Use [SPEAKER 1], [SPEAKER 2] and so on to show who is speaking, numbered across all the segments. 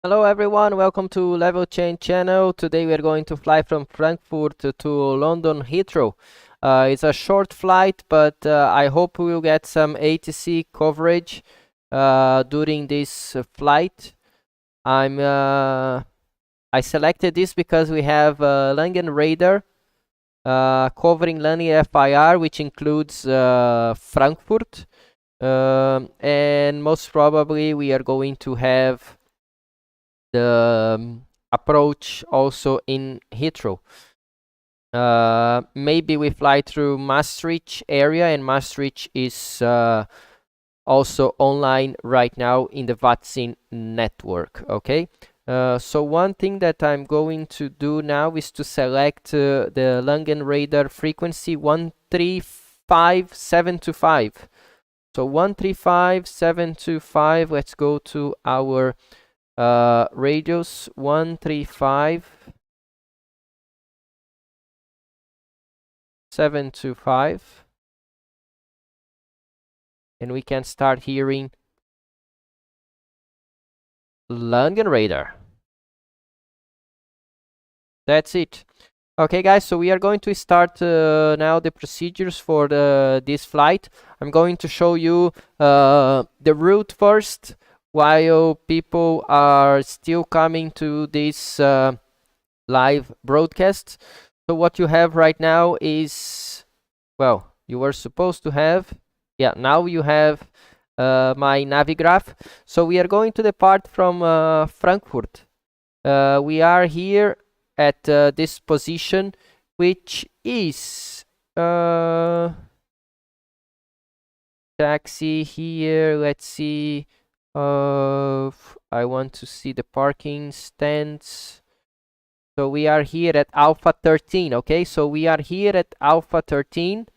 [SPEAKER 1] Hello everyone, welcome to Level Change channel. Today we are going to fly from Frankfurt to London Heathrow. It's a short flight, but I hope we will get some ATC coverage during this flight. I selected this because we have Langen radar covering landing FIR, which includes Frankfurt, and most probably we are going to have the approach also in Heathrow. Maybe we fly through Maastricht area, and Maastricht is also online right now in the Vatsim network. Okay, so one thing that I'm going to do now is to select the Langen radar frequency 135725. So 135725, let's go to our radius 135725, and we can start hearing Langen radar. That's it. Okay guys, so we are going to start now the procedures for this flight. I'm going to show you the route first, while people are still coming to this live broadcast. So what you have right now is, well, you were supposed to have, yeah, now you have my navigraph. So we are going to depart from Frankfurt. We are here at this position, which is taxi here. Let's see. I want to see the parking stands. So we are here at Alpha 13. Okay, so we are here at Alpha 13.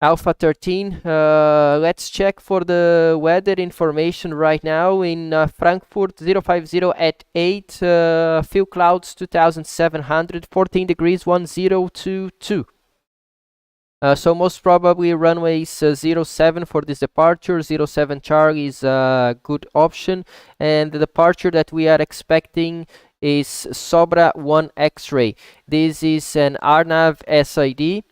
[SPEAKER 1] Alpha 13. Let's check for the weather information right now in Frankfurt 050 at 8, few clouds 2700, 14 degrees 1022. So most probably runway is 07 for this departure. 07 Charlie is a good option, and the departure that we are expecting is Sobra 1 X-ray. This is an RNAV SID.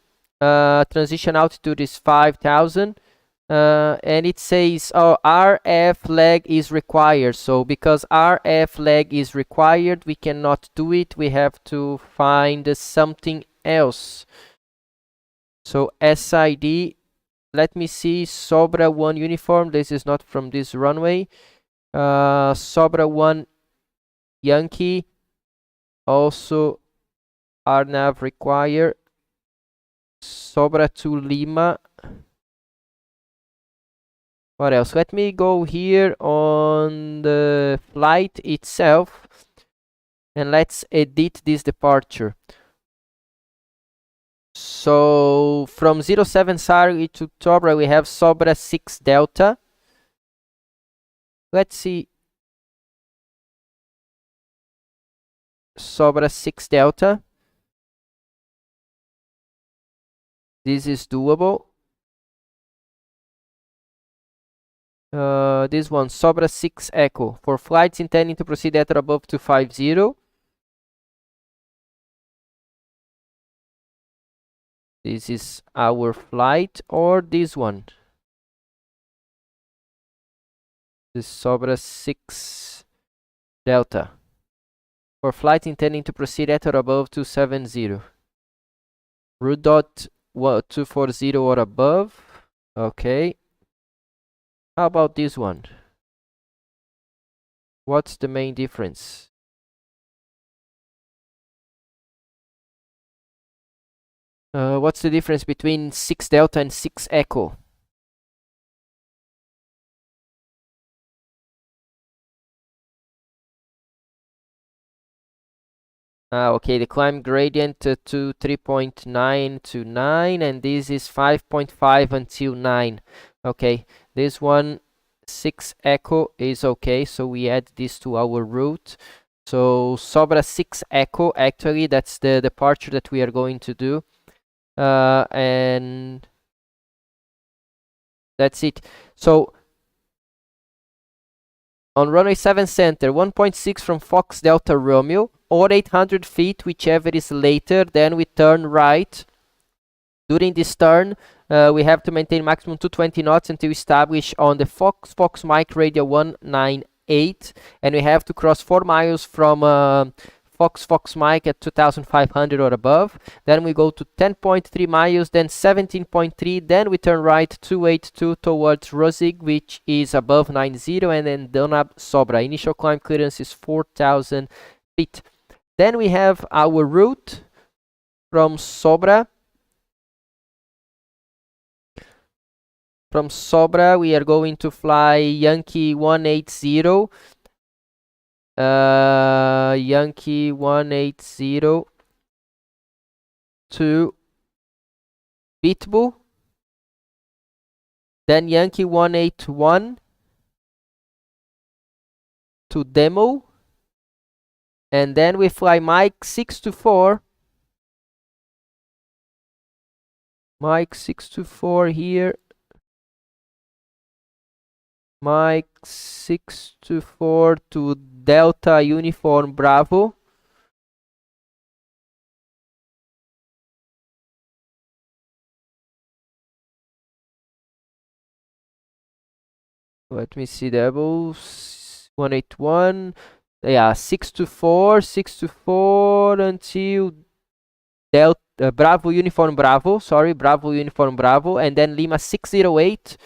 [SPEAKER 1] Transition altitude is 5000, and it says RF leg is required. So because RF leg is required, we cannot do it. We have to find something else. So SID, let me see, Sobra 1 uniform. This is not from this runway. Sobra 1 Yankee, also RNAV required. Sobra 2 Lima. What else? Let me go here on the flight itself, and let's edit this departure. So from 07 Charlie to Sobra we have Sobra 6 Delta. Let's see. Sobra 6 Delta. This is doable. This one, Sobra 6 Echo. For flights intending to proceed at or above 250. This is our flight, or this one. This Sobra 6 Delta. For flights intending to proceed at or above 270. Route dot 240 or above. Okay. How about this one? What's the main difference? What's the difference between 6 Delta and 6 Echo? Okay, the climb gradient to 3.9 to 9, and this is 5.5 until 9. Okay, this one 6 Echo is okay, so we add this to our route. So Sobra 6 Echo, actually that's the departure that we are going to do, and that's it. So on runway 7 center, 1.6 from Fox Delta Romeo, or 800 feet, whichever is later. Then we turn right. During this turn, we have to maintain maximum 220 knots until we establish on the Fox Mike radio 198, and we have to cross 4 miles from Fox Mike at 2500 or above. Then we go to 10.3 miles, then 17.3, then we turn right 282 towards Rosig, which is above 90, and then Donab Sobra. Initial climb clearance is 4000 feet. Then we have our route from Sobra. From Sobra, we are going to fly Yankee 180. Yankee 180 to Pitbull. Then Yankee 181 to Demo. And then we fly Mike 624. Mike 624 here. Mike 624 to Delta Uniform Bravo. Let me see, double 181. Yeah, 624 until Delta Bravo Uniform Bravo. Sorry, Bravo Uniform Bravo, and then Lima 608.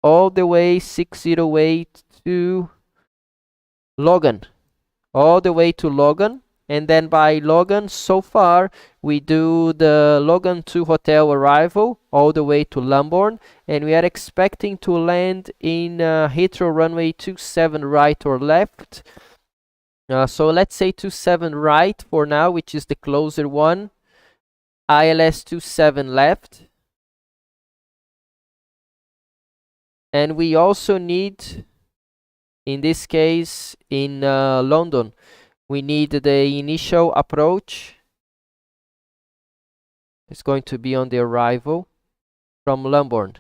[SPEAKER 1] All the way 608 to Logan, all the way to Logan, and then by Logan, so far we do the Logan 2 hotel arrival all the way to Lambourne, and we are expecting to land in Heathrow runway 27 right or left. So let's say 27 right for now, which is the closer one. ILS 27 left. And we also need, in this case, in London, we need the initial approach. It's going to be on the arrival from Lambourne.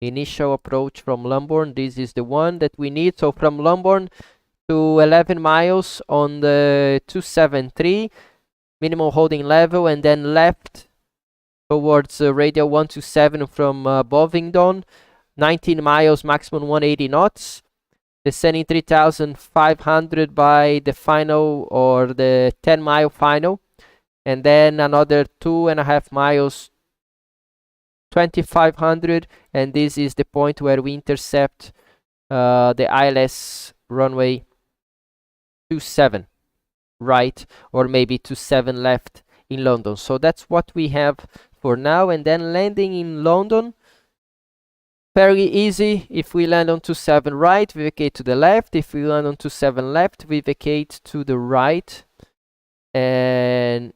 [SPEAKER 1] Initial approach from Lambourne. This is the one that we need. So from Lambourne to 11 miles on the 273, minimum holding level, and then left towards radial 127 from Bovingdon. 19 miles, maximum 180 knots, descending 3,500 by the final or the 10-mile final, and then another 2.5 miles, 2,500, and this is the point where we intercept the ILS runway 27 right, or maybe 27 left in London. So that's what we have for now, and then landing in London. Very easy. If we land on 27 right, we vacate to the left. If we land on 27 left, we vacate to the right. And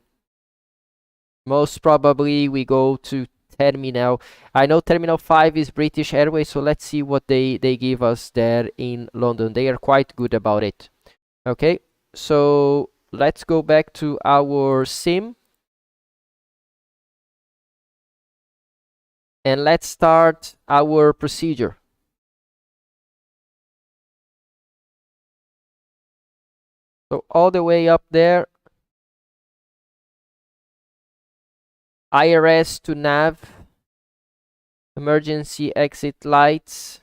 [SPEAKER 1] most probably we go to Terminal. I know Terminal 5 is British Airways, so let's see what they give us there in London. They are quite good about it. Okay, so let's go back to our sim. And let's start our procedure. So all the way up there, IRS to nav, emergency exit lights,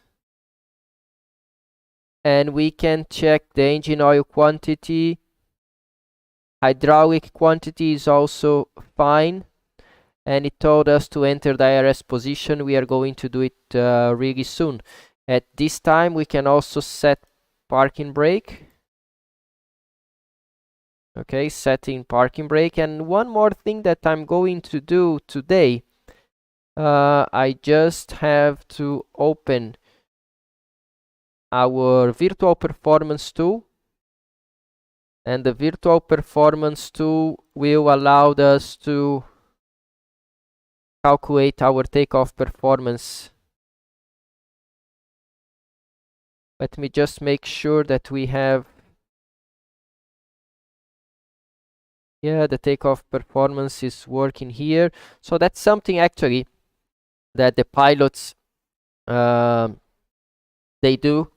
[SPEAKER 1] and we can check the engine oil quantity. Hydraulic quantity is also fine. And it told us to enter the IRS position. We are going to do it really soon. At this time, we can also set parking brake. Okay, setting parking brake. And one more thing that I'm going to do today, I just have to open our virtual performance tool. And the virtual performance tool will allow us to calculate our takeoff performance. Let me just make sure that we have, yeah, the takeoff performance is working here. So that's something actually that the pilots they do.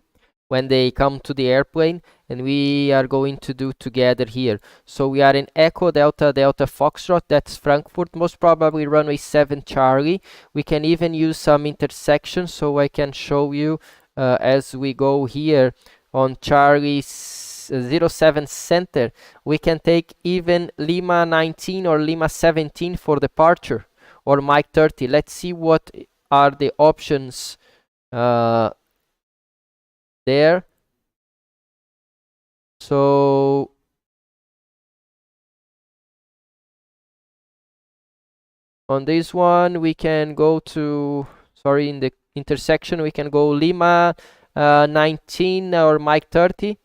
[SPEAKER 1] when they come to the airplane, and we are going to do together here. So we are in Echo Delta Delta Foxtrot, that's Frankfurt, most probably runway 7 Charlie. We can even use some intersections, so I can show you as we go here on Charlie 07 center. We can take even Lima 19 or Lima 17 for departure, or Mike 30. Let's see what are the options there. So on this one we can go to, sorry, in the intersection we can go Lima 19 or Mike 30.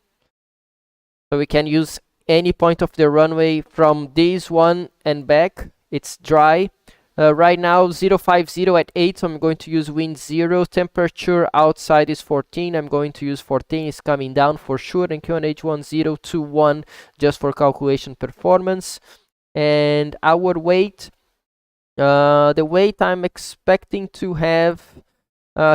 [SPEAKER 1] So we can use any point of the runway from this one and back. It's dry. Right now 050 at 8, so I'm going to use wind 0. Temperature outside is 14. I'm going to use 14. It's coming down for sure. And QNH1021 just for calculation performance. And our weight, the weight I'm expecting to have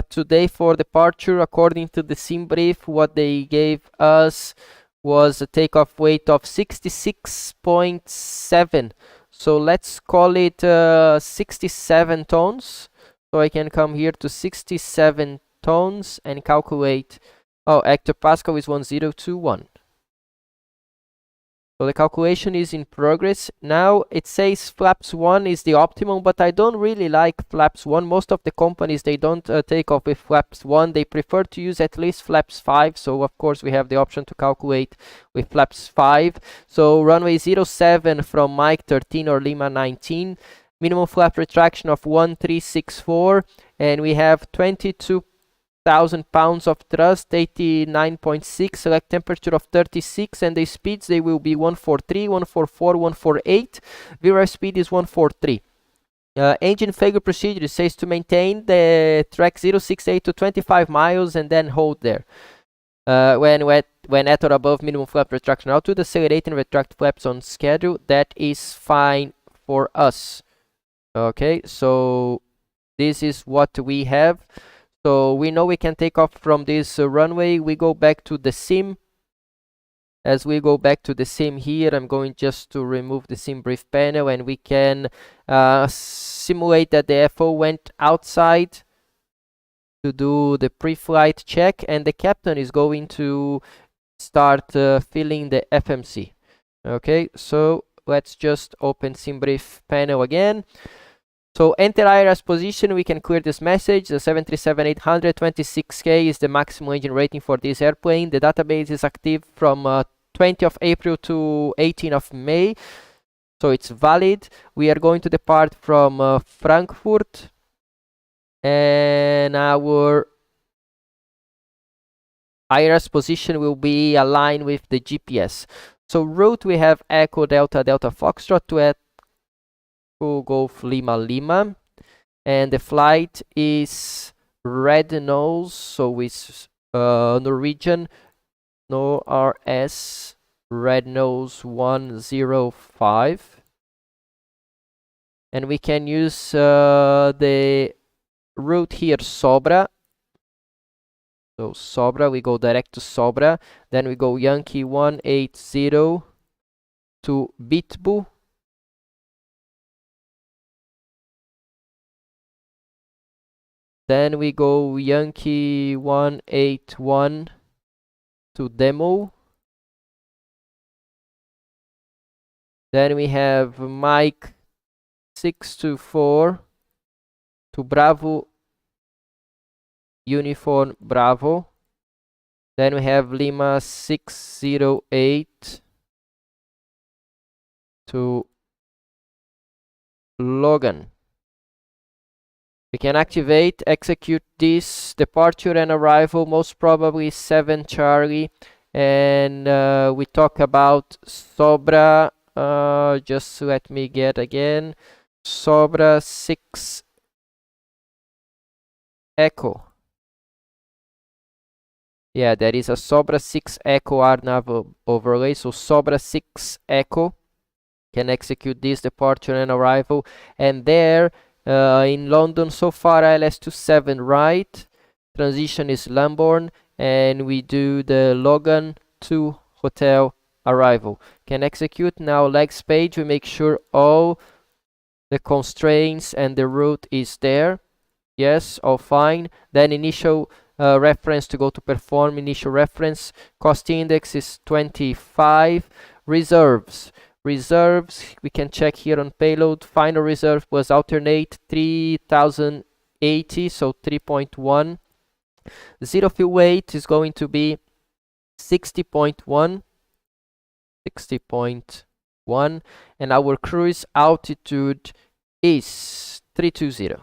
[SPEAKER 1] today for departure, according to the sim brief, what they gave us was a takeoff weight of 66.7. So let's call it 67 tons. So I can come here to 67 tons and calculate. Oh, hectopascal is 1021. So the calculation is in progress. Now it says flaps 1 is the optimum, but I don't really like flaps 1. Most of the companies, they don't take off with flaps 1. They prefer to use at least flaps 5. So of course we have the option to calculate with flaps 5. So runway 07 from Mike 13 or Lima 19. Minimum flap retraction of 1364. And we have 22,000 pounds of thrust, 89.6, select temperature of 36, and the speeds, they will be 143, 144, 148. VRAF speed is 143. Engine failure procedure says to maintain the track 068 to 25 miles and then hold there. When at or above minimum flap retraction altitude, accelerate and retract flaps on schedule. That is fine for us. Okay, so this is what we have. So we know we can take off from this runway. We go back to the sim. As we go back to the sim here, I'm going just to remove the sim brief panel, and we can simulate that the FO went outside to do the pre-flight check, and the captain is going to start filling the FMC. Okay, so let's just open sim brief panel again. So enter IRS position, we can clear this message. The 737-800 26K is the maximum engine rating for this airplane. The database is active from 20th of April to 18th of May. So it's valid. We are going to depart from Frankfurt. And our IRS position will be aligned with the GPS. So route, we have Echo Delta Delta Foxtrot to Golf Lima Lima, and the flight is red nose, so it's Norwegian NORS red nose 105, and we can use the route here, Sobra. So Sobra, we go direct to Sobra, then we go Yankee 180 to Bitbu. Then we go Yankee 181 to Demo. Then we have Mike 624 to Bravo Uniform Bravo. Then we have Lima 608 to Logan. We can activate, execute this departure and arrival, most probably 7 Charlie. And we talk about Sobra, just let me get again, Sobra 6 Echo. Yeah, there is a Sobra 6 Echo RNAV overlay, so Sobra 6 Echo can execute this departure and arrival. And there, in London, so far ILS 27 right, transition is Lambourne, and we do the Logan to hotel arrival. Can execute. Now legs page, we make sure all the constraints and the route is there. Yes, all fine. Then initial reference to go to perform initial reference. Cost index is 25. Reserves. Reserves, we can check here on payload. Final reserve was alternate 3080, so 3.1. Zero fuel weight is going to be 60.1. 60.1, and our cruise altitude is 320.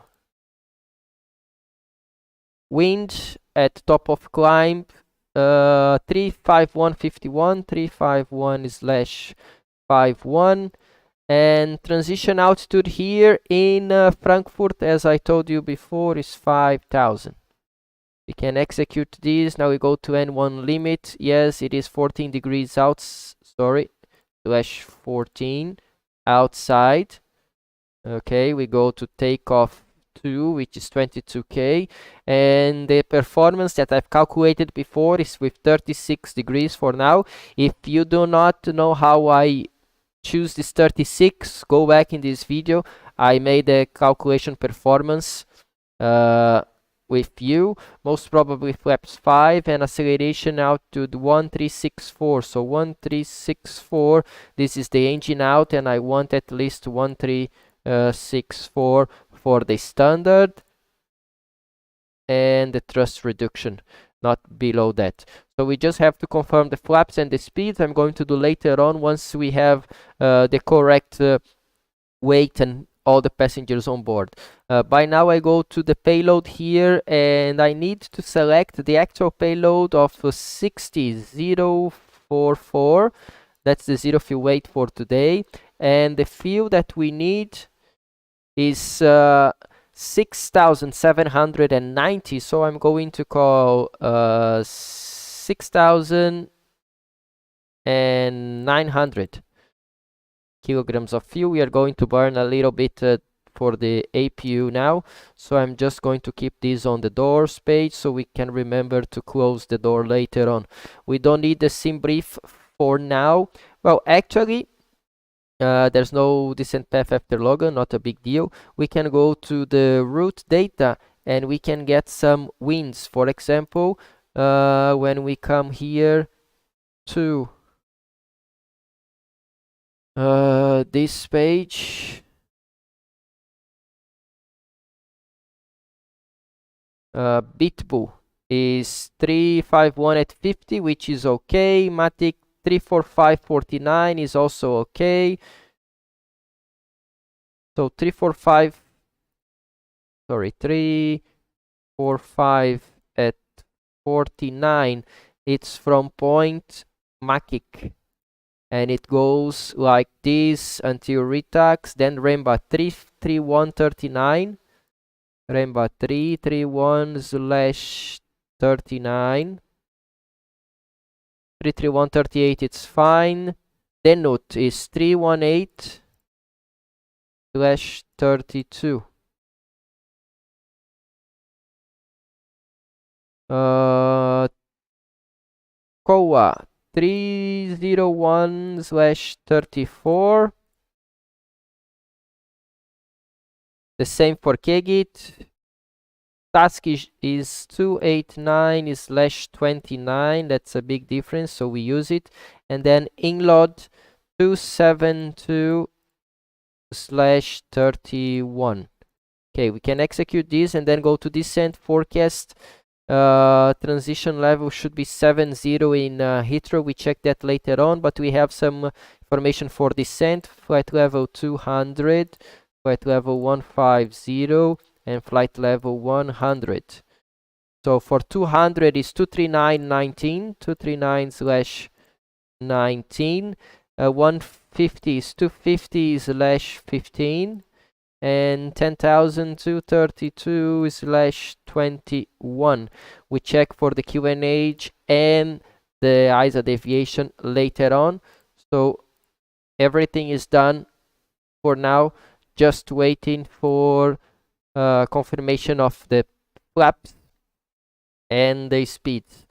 [SPEAKER 1] Wind at top of climb 35151, 351/51, and transition altitude here in Frankfurt, as I told you before, is 5000. We can execute this. Now we go to N1 limit. Yes, it is 14 degrees out. Sorry, /14 outside. Okay, we go to takeoff 2, which is 22k, and the performance that I've calculated before is with 36 degrees for now. If you do not know how I choose this 36, go back in this video. I made a calculation performance with you, most probably flaps 5 and acceleration altitude 1364. So 1364, this is the engine out, and I want at least 1364 for the standard and the thrust reduction, not below that. So we just have to confirm the flaps and the speeds. I'm going to do later on once we have the correct weight and all the passengers on board. By now I go to the payload here, and I need to select the actual payload of 60044. That's the zero fuel weight for today, and the fuel that we need is 6790. So I'm going to call 6900 kilograms of fuel. We are going to burn a little bit for the APU now, so I'm just going to keep this on the doors page so we can remember to close the door later on. We don't need the sim brief for now. Well, actually there's no descent path after Logan, not a big deal. We can go to the route data and we can get some winds. For example, when we come here to this page, Bitbull is 351 at 50, which is okay. Matic 34549 is also okay. So 345 at 49, it's from point Matic, and it goes like this until Retax, then Remba 33139, Remba 331/39, 33138, it's fine. Denote is 318/32. Koa 301/34. The same for Kegit. Task is 289/29. That's a big difference, so we use it. And then Inglod 272/31. Okay, we can execute this and then go to descent forecast. Transition level should be 70 in Heathrow. We check that later on, but we have some information for descent. Flight level 200, flight level 150, and flight level 100. So for 200 is 239/19, 239/19. 150 is 250/15, and 10,232/21. We check for the QNH and the ISA deviation later on. So everything is done for now, just waiting for confirmation of the flaps and the speeds.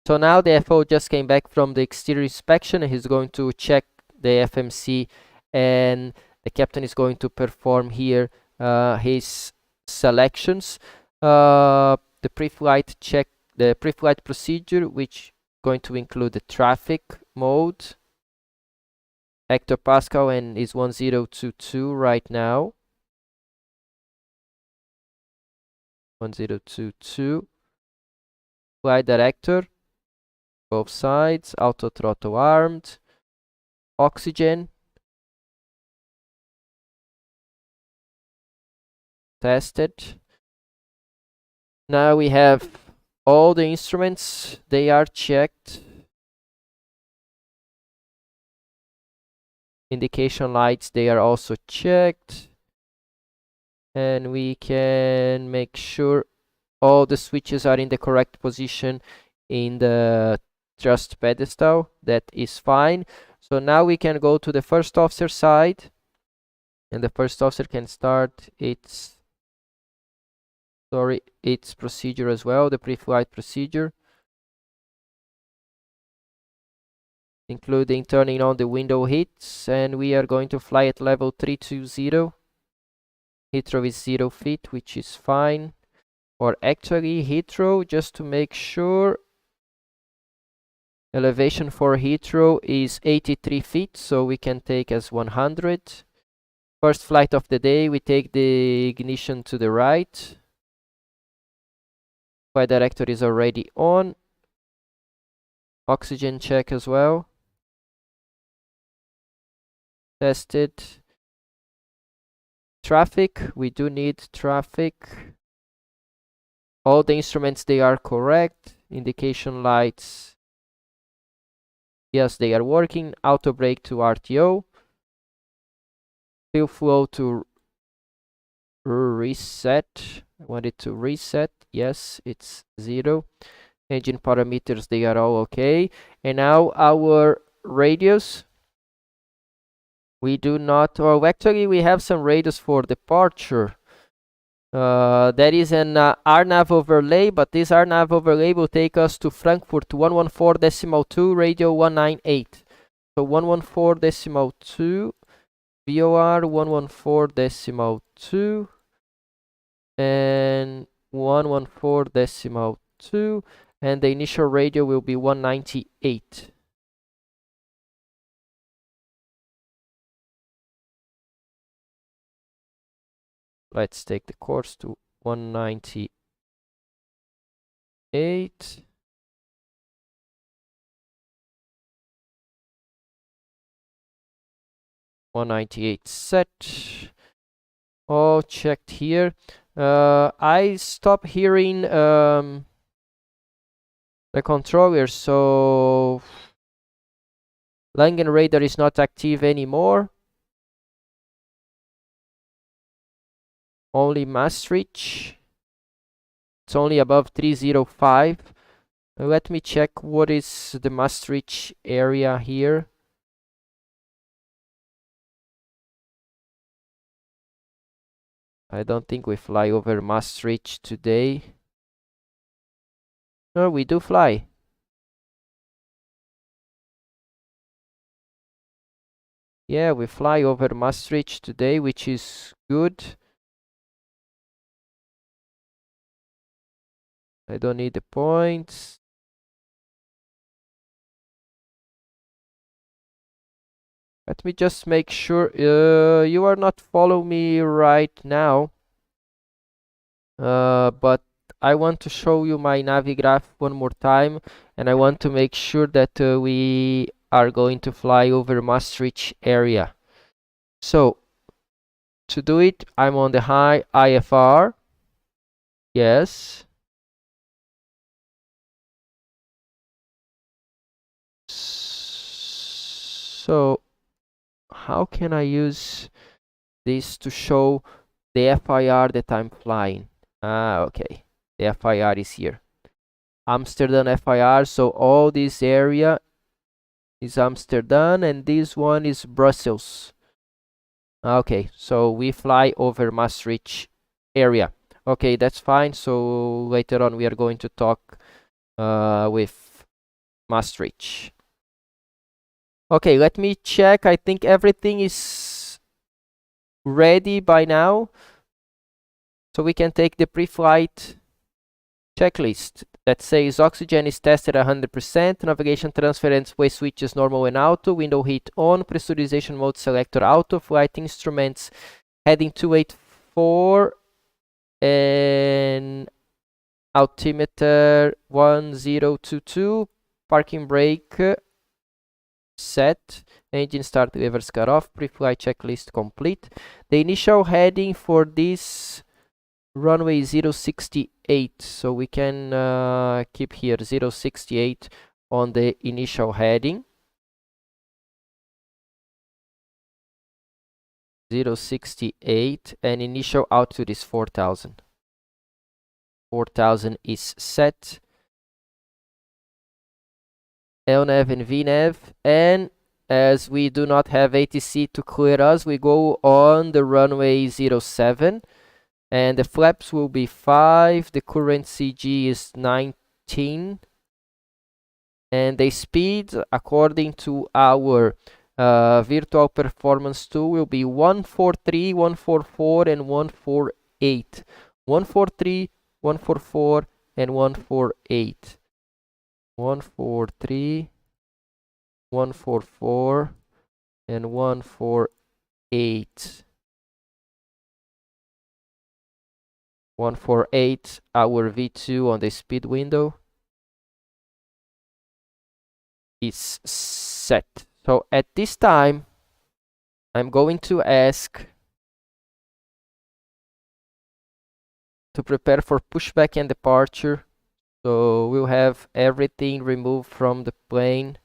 [SPEAKER 1] So now the FO just came back from the exterior inspection, and he's going to check the FMC, and the captain is going to perform here his selections. The pre-flight check, the pre-flight procedure, which is going to include the traffic mode, hectopascal, and is 1022 right now. 1022. Flight director, both sides, auto throttle armed, oxygen, tested. Now we have all the instruments, they are checked. Indication lights, they are also checked. And we can make sure all the switches are in the correct position in the thrust pedestal. That is fine. So now we can go to the first officer side, and the first officer can start its procedure as well, the pre-flight procedure, including turning on the window hits, and we are going to fly at level 320. Heathrow is 0 feet, which is fine. Or actually Heathrow, just to make sure, elevation for Heathrow is 83 feet, so we can take as 100. First flight of the day, we take the ignition to the right. Flight director is already on. Oxygen check as well. Tested. Traffic, we do need traffic. All the instruments, they are correct. Indication lights, yes, they are working. Auto brake to RTO. Fuel flow to reset. I want it to reset. Yes, it's 0. Engine parameters, they are all okay. And now our radios. We do not, or actually we have some radios for departure. That is an RNAV overlay, but this RNAV overlay will take us to Frankfurt 114.2, radio 198. So 114.2, VOR 114.2, and 114.2, and the initial radio will be 198. Let's take the course to 198. Set. All checked here. I stopped hearing the controller, so Langen radar is not active anymore. Only Maastricht. It's only above 305. Let me check what is the Maastricht area here. I don't think we fly over Maastricht today. No, we do fly. Yeah, we fly over Maastricht today, which is good. I don't need the points. Let me just make sure you are not following me right now. But I want to show you my Navigraph one more time, and I want to make sure that we are going to fly over Maastricht area. So to do it, I'm on the high IFR. Yes. So how can I use this to show the FIR that I'm flying? Okay, the FIR is here. Amsterdam FIR, so all this area is Amsterdam, and this one is Brussels. Okay, so we fly over Maastricht area. Okay, that's fine. So later on we are going to talk with Maastricht. Okay, let me check. I think everything is ready by now. So we can take the pre-flight checklist that says oxygen is tested 100%, navigation transference way switches normal and auto, window heat on, pressurization mode selector auto, flight instruments heading 284, and altimeter 1022, parking brake set, engine start, levers cut off, pre-flight checklist complete. The initial heading for this runway 068, so we can keep here 068 on the initial heading. 068, and initial altitude is 4000. 4000 is set. LNAV and VNAV, and as we do not have ATC to clear us, we go on the runway 07, and the flaps will be 5, the current CG is 19, and the speed according to our virtual performance tool will be 143, 144, and 148. 143, 144, and 148. 143, 144, and 148. 148, our V2 on the speed window is set. So at this time, I'm going to ask to prepare for pushback and departure. So we'll have everything removed from the plane.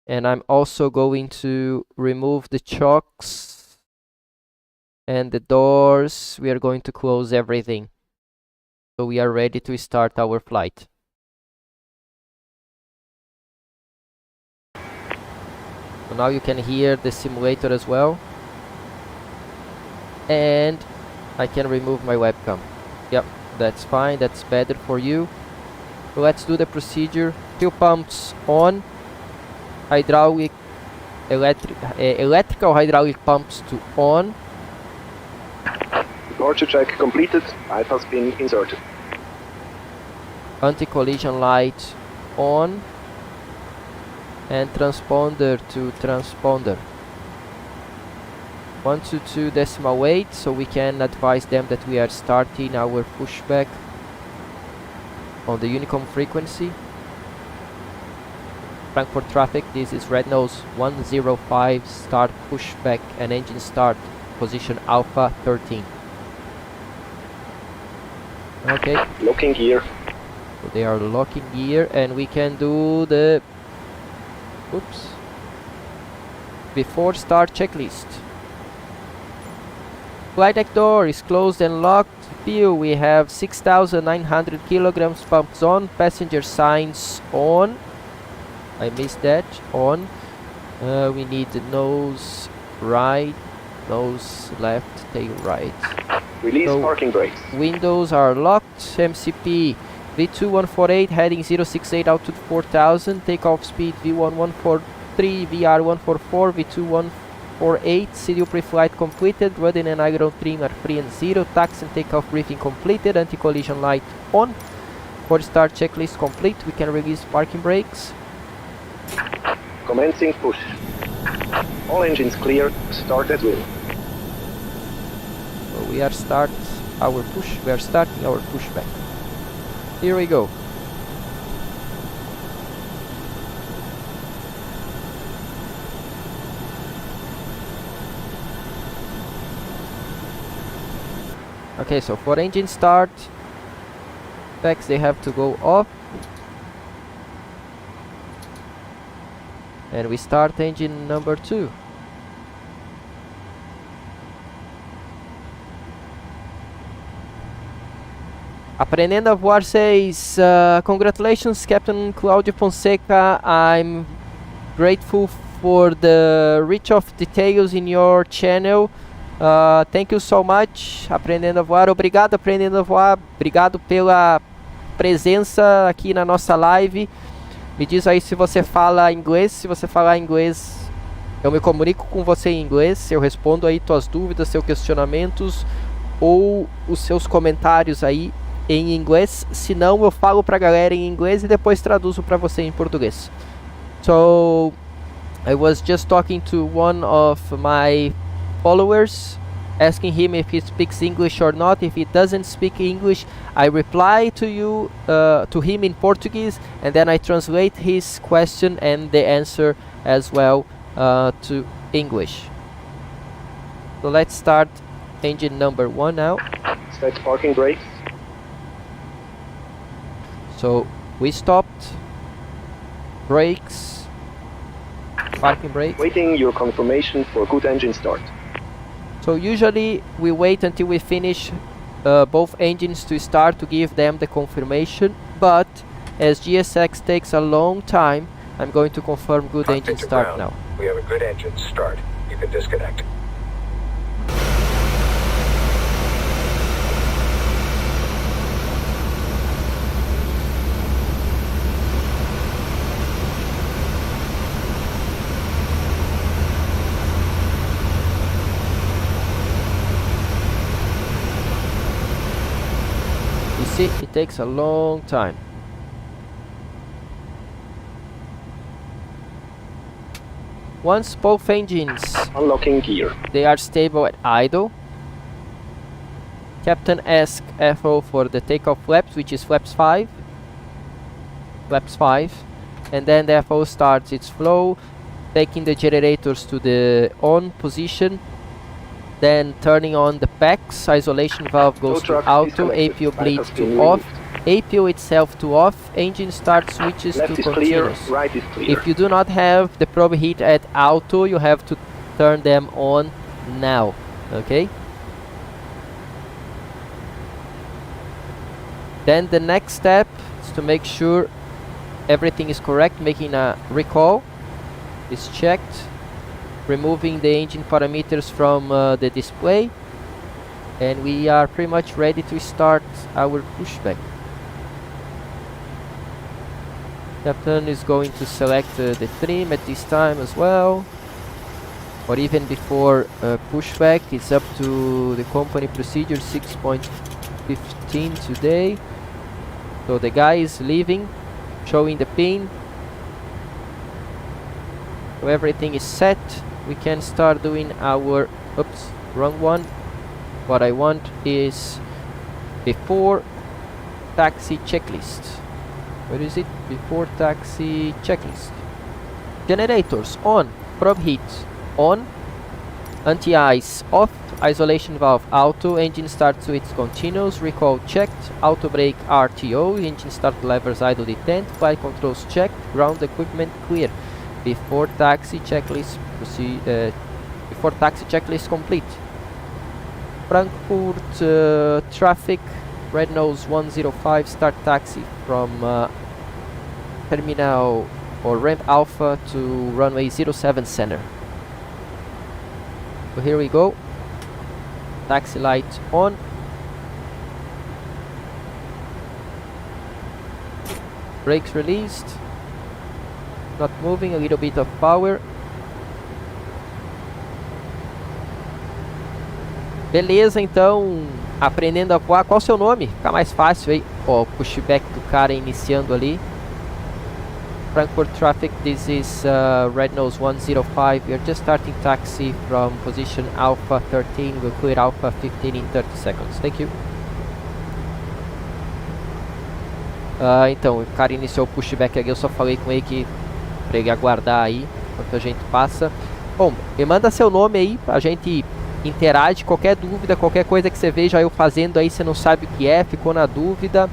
[SPEAKER 1] And I'm also going to remove the chocks and the doors. We are going to close everything. So we are ready to start our flight. So now you can hear the simulator as well. And I can remove my webcam. Yep, that's fine, that's better for you. So let's do the procedure. Fuel pumps on. Hydraulic, electrical hydraulic pumps to on.
[SPEAKER 2] Departure check completed. Pipe has been inserted.
[SPEAKER 1] Anti-collision light on. And transponder to transponder. 122 decimal 8, so we can advise them that we are starting our pushback on the Unicom frequency. Frankfurt traffic, this is red nose 105, start pushback and engine start, position Alpha 13. Okay.
[SPEAKER 2] Locking gear.
[SPEAKER 1] So they are locking gear, and we can do the before start checklist. Flight deck door is closed and locked. Fuel, we have 6,900 kilograms, pumps on, passenger signs on. I missed that, on. We need the nose right, nose left, tail right.
[SPEAKER 2] Release so parking brakes.
[SPEAKER 1] Windows are locked. MCP V2148 heading 068 altitude 4000, takeoff speed V1143, VR144, V2148, CDU pre-flight completed, running and aileron trim are free and 0, taxi and takeoff briefing completed, anti-collision light on. For start checklist complete, we can release parking brakes.
[SPEAKER 2] Commencing push. All engines clear, start at will.
[SPEAKER 1] So we are starting our pushback. Here we go. Okay, so for engine start, specs they have to go off. And we start engine number 2. Aprendendo a Voar says, congratulations Captain Claudio Fonseca, I'm grateful for the reach of details in your channel. Thank you so much, Aprendendo a Voar. Obrigado, Aprendendo a Voar. Obrigado pela presença aqui na nossa live. Me diz aí se você fala inglês. Se você falar inglês, eu me comunico com você em inglês. Eu respondo aí tuas dúvidas, seus questionamentos ou os seus comentários aí em inglês. Se não, eu falo pra galera em inglês e depois traduzo para você em português. So, I was just talking to one of my followers, asking him if he speaks English or not. If he doesn't speak English, I reply to you to him in Portuguese, and then I translate his question and the answer as well to English. So let's start engine number 1 now.
[SPEAKER 2] Set parking brakes.
[SPEAKER 1] So we stopped. Brakes. Parking brake.
[SPEAKER 2] Waiting your confirmation for good engine start.
[SPEAKER 1] So usually we wait until we finish both engines to start to give them the confirmation, but as GSX takes a long time, I'm going to confirm good engine start now.
[SPEAKER 3] We have a good engine start. You can disconnect.
[SPEAKER 1] You see, it takes a long time. Once both engines
[SPEAKER 2] Unlocking gear.
[SPEAKER 1] they are stable at idle, Captain asks FO for the takeoff flaps, which is flaps 5. Flaps 5. And then the FO starts its flow, taking the generators to the on position, then turning on the PACs, isolation valve goes to
[SPEAKER 2] truck
[SPEAKER 1] auto,
[SPEAKER 2] disconnected.
[SPEAKER 1] APO bleeds
[SPEAKER 2] Light has been
[SPEAKER 1] to off,
[SPEAKER 2] removed.
[SPEAKER 1] APO itself to off, engine start switches
[SPEAKER 2] Left
[SPEAKER 1] to
[SPEAKER 2] is clear,
[SPEAKER 1] continuous.
[SPEAKER 2] right is clear.
[SPEAKER 1] If you do not have the probe heat at auto, you have to turn them on now, okay? Then the next step is to make sure everything is correct, making a recall is checked, removing the engine parameters from the display, and we are pretty much ready to start our pushback. Captain is going to select the trim at this time as well, or even before pushback. It's up to the company procedure 6.15 today. So the guy is leaving, showing the pin. So everything is set. We can start doing our, oops, wrong one. What I want is before taxi checklist. Where is it? Before taxi checklist. Generators on, probe heat on, anti-ice off, isolation valve auto, engine start switch continuous, recall checked, auto brake RTO, engine start levers idle detent, flight controls checked, ground equipment clear. Before taxi checklist before taxi checklist complete. Frankfurt traffic, red nose 105, start taxi from terminal or ramp alpha to runway 07 center. So here we go. Taxi light on. Brakes released. Not moving, a little bit of power. Beleza, então, aprendendo a voar. Qual o seu nome? Fica mais fácil aí. Ó, o pushback do cara iniciando ali. Frankfurt traffic, this is red nose 105. We are just starting taxi from position Alpha 13. We'll clear Alpha 15 in 30 seconds. Thank you. Então, o cara iniciou o pushback aqui. Eu só falei com ele que pra ele aguardar aí enquanto a gente passa. Bom, me manda seu nome aí, a gente interage. Qualquer dúvida, qualquer coisa que você veja eu fazendo aí, você não sabe o que é, ficou na dúvida,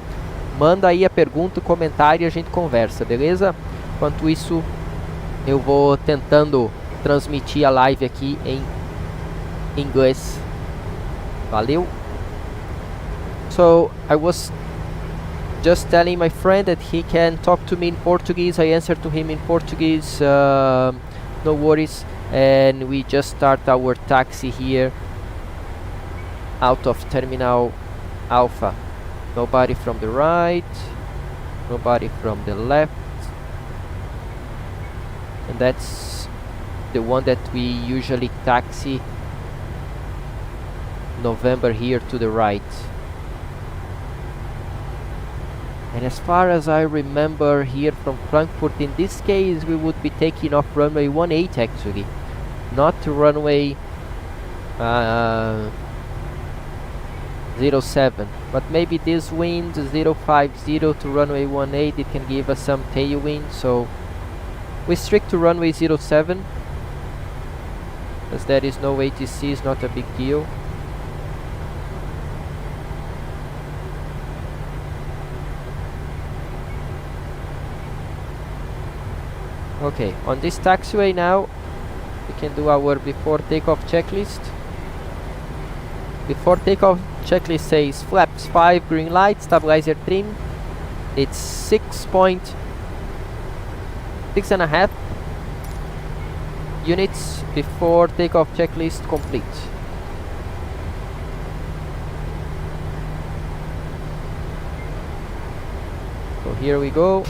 [SPEAKER 1] manda aí a pergunta, o comentário e a gente conversa, beleza? Enquanto isso, eu vou tentando transmitir a live aqui em inglês. Valeu! So, I was just telling my friend that he can talk to me in Portuguese. I answered to him in Portuguese, no worries. And we just start our taxi here out of terminal Alpha. Nobody from the right, nobody from the left. and that's the one that we usually taxi November here to the right. And as far as I remember here from Frankfurt, in this case we would be taking off runway 18 actually, not runway 07, but maybe this wind 050 to runway 18, it can give us some tailwind, so we stick to runway 07 as there is no ATC, is not a big deal. Okay, on this taxiway now we can do our before takeoff checklist. Before takeoff checklist says flaps 5, green light, stabilizer trim. It's 6.5 units before takeoff checklist complete. So here we go.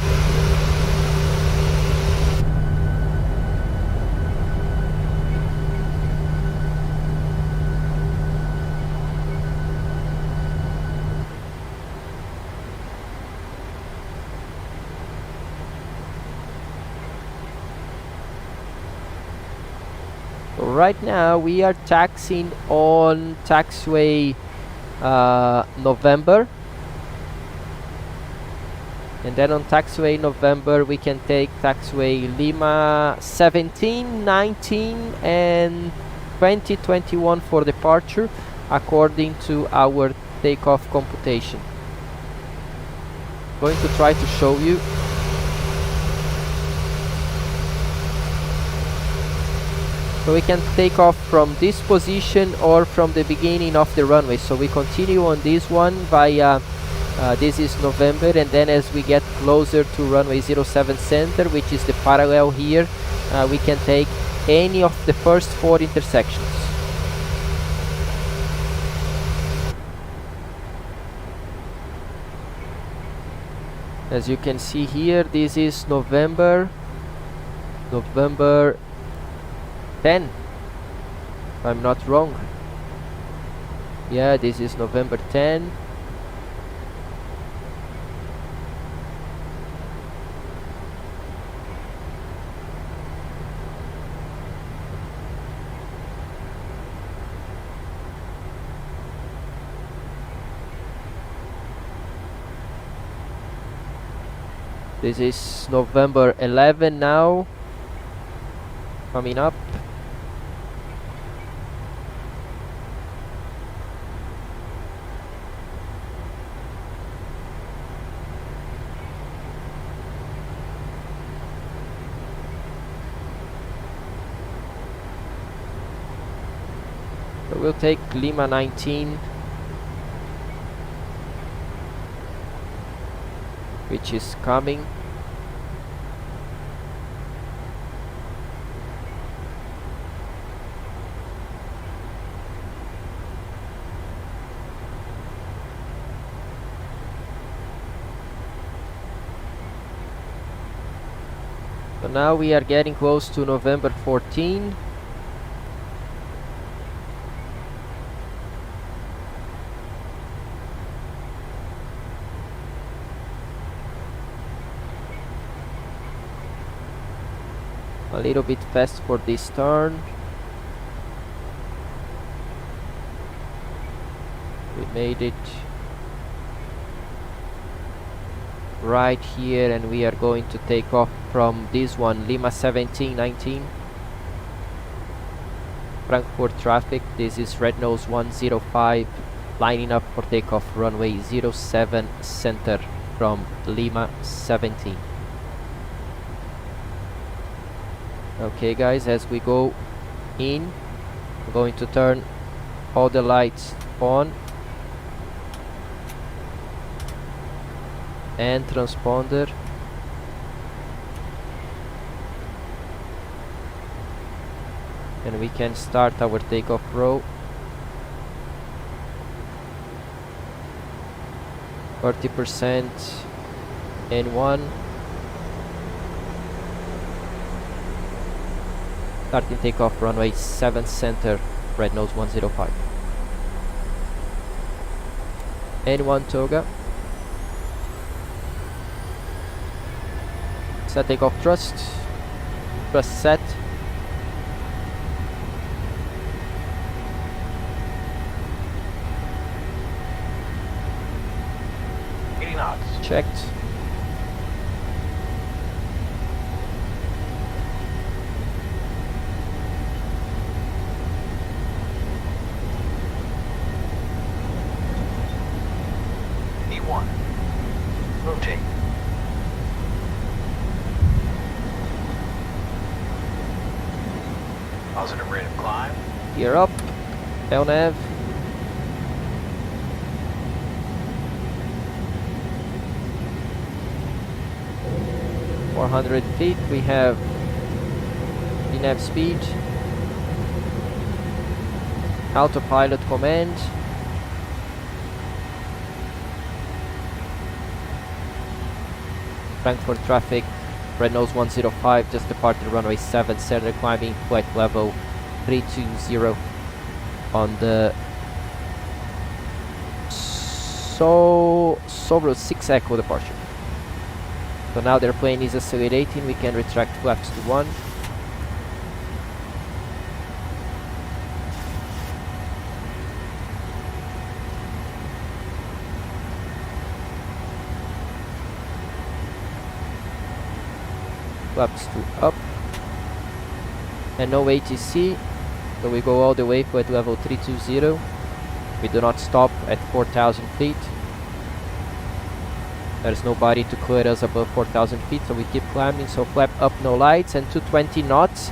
[SPEAKER 1] Right now we are taxiing on taxiway November, and then on taxiway November we can take taxiway Lima 17, 19 and 2021 for departure according to our takeoff computation. Going to try to show you. So we can take off from this position or from the beginning of the runway. So we continue on this one via, this is November, and then as we get closer to runway 07 center, which is the parallel here, we can take any of the first 4 intersections. As you can see here, this is November 10, if I'm not wrong. Yeah, this is November 10. This is November 11 now, coming up. So we'll take Lima 19, which is coming. So now we are getting close to November 14. A little bit fast for this turn. We made it right here, and we are going to take off from this one, Lima 17, 19. Frankfurt traffic, this is Red Nose 105, lining up for takeoff runway 07 center from Lima 17. Okay guys, as we go in, I'm going to turn all the lights on and transponder. And we can start our takeoff row. 40% N1. Starting takeoff, runway 7 center, red nose 105. N1 Toga. Set takeoff thrust. Thrust set. Checked.
[SPEAKER 3] E1. Rotate. Positive rate of climb.
[SPEAKER 1] Gear up. LNAV. feet, we have VNAV speed, autopilot command, Frankfurt traffic, red nose 105, just departed runway 7, center climbing, flight level 320 on the Sovereign 6 Echo departure. So now the airplane is accelerating, we can retract flaps to 1. Flaps to up. And no ATC, so we go all the way to at level 320. We do not stop at 4,000 feet. There's nobody to clear us above 4,000 feet, so we keep climbing. So flap up, no lights, and 220 knots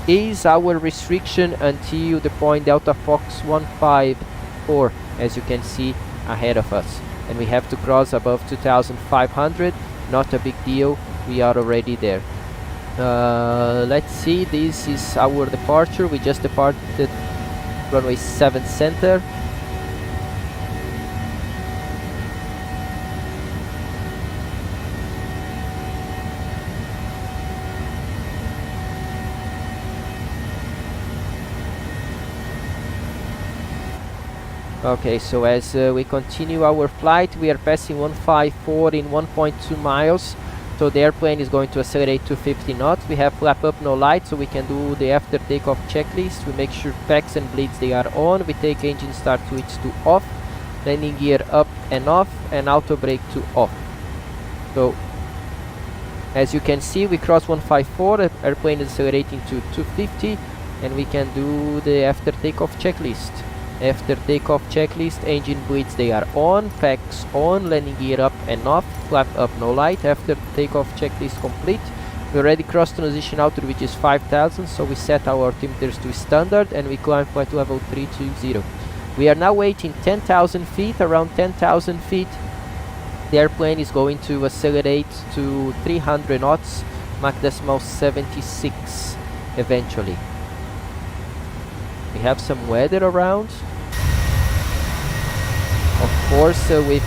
[SPEAKER 1] is our restriction until the point Delta Fox 154, as you can see ahead of us. And we have to cross above 2,500, not a big deal, we are already there. Let's see, this is our departure. We just departed runway 7 center. Okay, so as we continue our flight, we are passing 154 in 1.2 miles. So the airplane is going to accelerate to 50 knots. We have flap up, no light, so we can do the after takeoff checklist. We make sure packs and bleeds they are on. We take engine start switch to off, landing gear up and off, and auto brake to off. So as you can see, we cross 154, the airplane is accelerating to 250, and we can do the after takeoff checklist. After takeoff checklist, engine bleeds they are on, packs on, landing gear up and off, flap up, no light. After takeoff checklist complete, we already crossed transition altitude, which is 5,000, so we set our altimeters to standard and we climb flight level 320. We are now waiting 10,000 feet. Around 10,000 feet the airplane is going to accelerate to 300 knots, Mach decimal 76 eventually. We have some weather around. Of course, with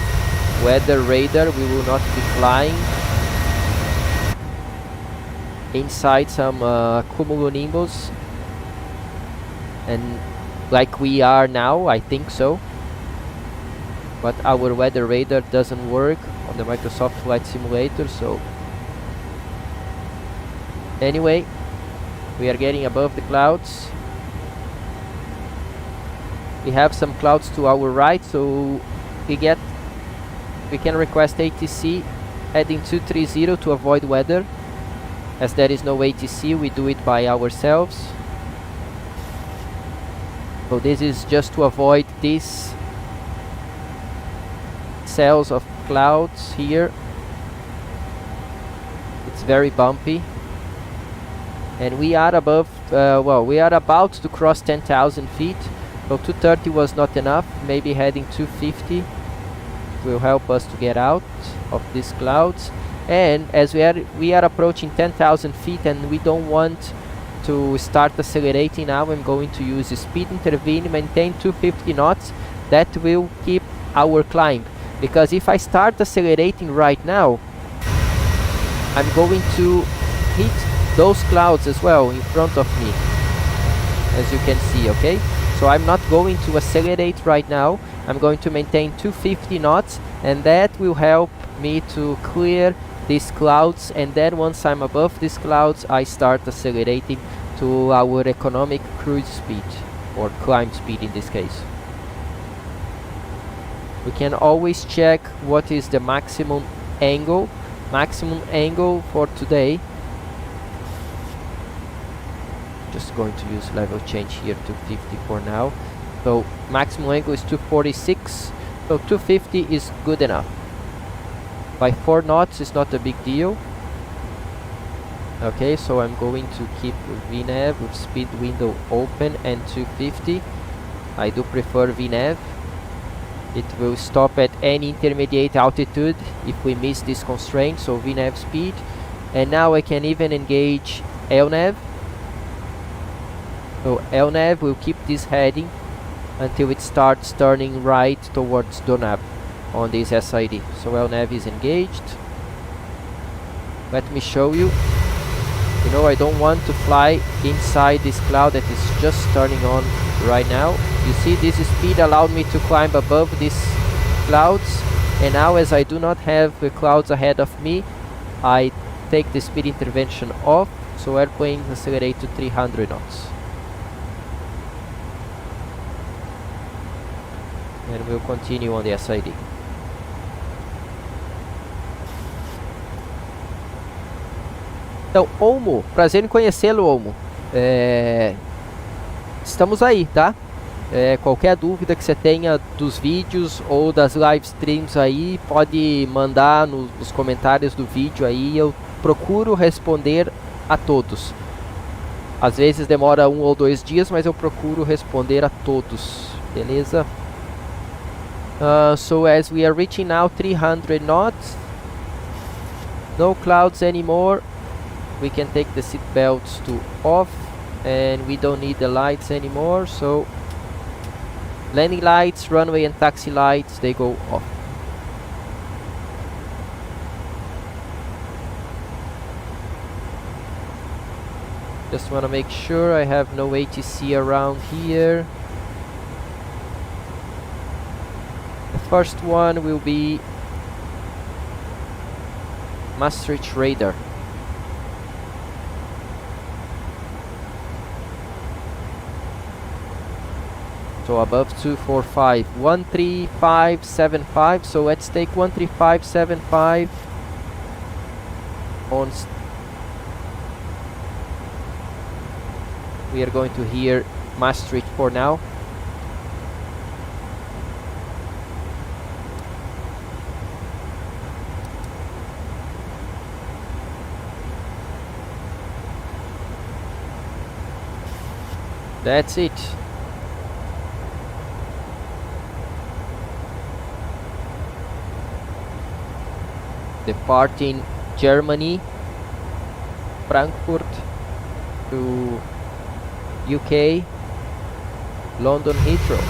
[SPEAKER 1] weather radar we will not be flying inside some cumulonimbus, and like we are now, I think so. But our weather radar doesn't work on the Microsoft Flight Simulator, so anyway, we are getting above the clouds. We have some clouds to our right, so we can request ATC heading 230 to avoid weather. As there is no ATC, we do it by ourselves. So this is just to avoid these cells of clouds here. It's very bumpy. And we are above, well, we are about to cross 10,000 feet. So 230 was not enough, maybe heading 250 will help us to get out of these clouds. And as we are approaching 10,000 feet and we don't want to start accelerating now, I'm going to use the speed intervene, maintain 250 knots. That will keep our climb, because if I start accelerating right now, I'm going to hit those clouds as well in front of me. as you can see, okay? So I'm not going to accelerate right now. I'm going to maintain 250 knots, and that will help me to clear these clouds, and then once I'm above these clouds, I start accelerating to our economic cruise speed, or climb speed in this case. We can always check what is the maximum angle. Maximum angle for today. Just going to use level change here to 50 for now. So maximum angle is 246. So 250 is good enough. By 4 knots is not a big deal. Okay, so I'm going to keep VNAV with speed window open and 250. I do prefer VNAV. It will stop at any intermediate altitude if we miss this constraint, so VNAV speed. And now I can even engage LNAV. So LNAV will keep this heading until it starts turning right towards Donab on this SID. So LNAV is engaged. Let me show you. You know, I don't want to fly inside this cloud that is just turning on right now. You see, this speed allowed me to climb above these clouds, and now as I do not have the clouds ahead of me, I take the speed intervention off, so airplane accelerate to 300 knots. And we'll continue on the SID. Então, Olmo, prazer em conhecê-lo, Olmo. Estamos aí, tá? Qualquer dúvida que você tenha dos vídeos ou das live streams aí, pode mandar nos comentários do vídeo aí, eu procuro responder a todos. Às vezes demora 1 ou 2 dias, mas eu procuro responder a todos, beleza? So as we are reaching now 300 knots, no clouds anymore, we can take the seat belts to off, and we don't need the lights anymore, so landing lights, runway and taxi lights, they go off. Just want to make sure I have no ATC around here. The first one will be Maastricht radar. So above 245, 13575. So let's take 13575 on. We are going to hear Maastricht for now. That's it. Departing Germany, Frankfurt to UK, London Heathrow.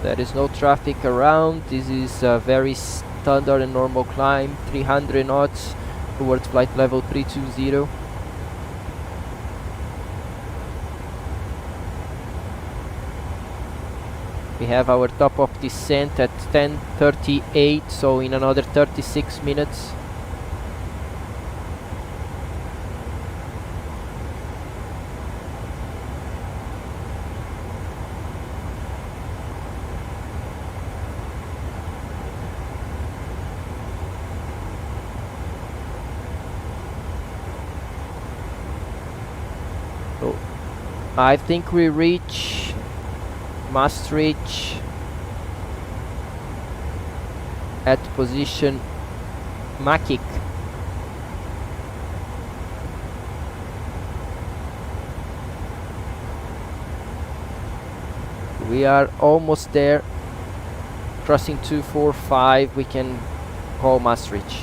[SPEAKER 1] There is no traffic around. This is a very standard and normal climb, 300 knots towards flight level 320. We have our top of descent at 10:38, so in another 36 minutes. I think we reach Maastricht at position Makik. We are almost there. crossing 245, we can call Maastricht.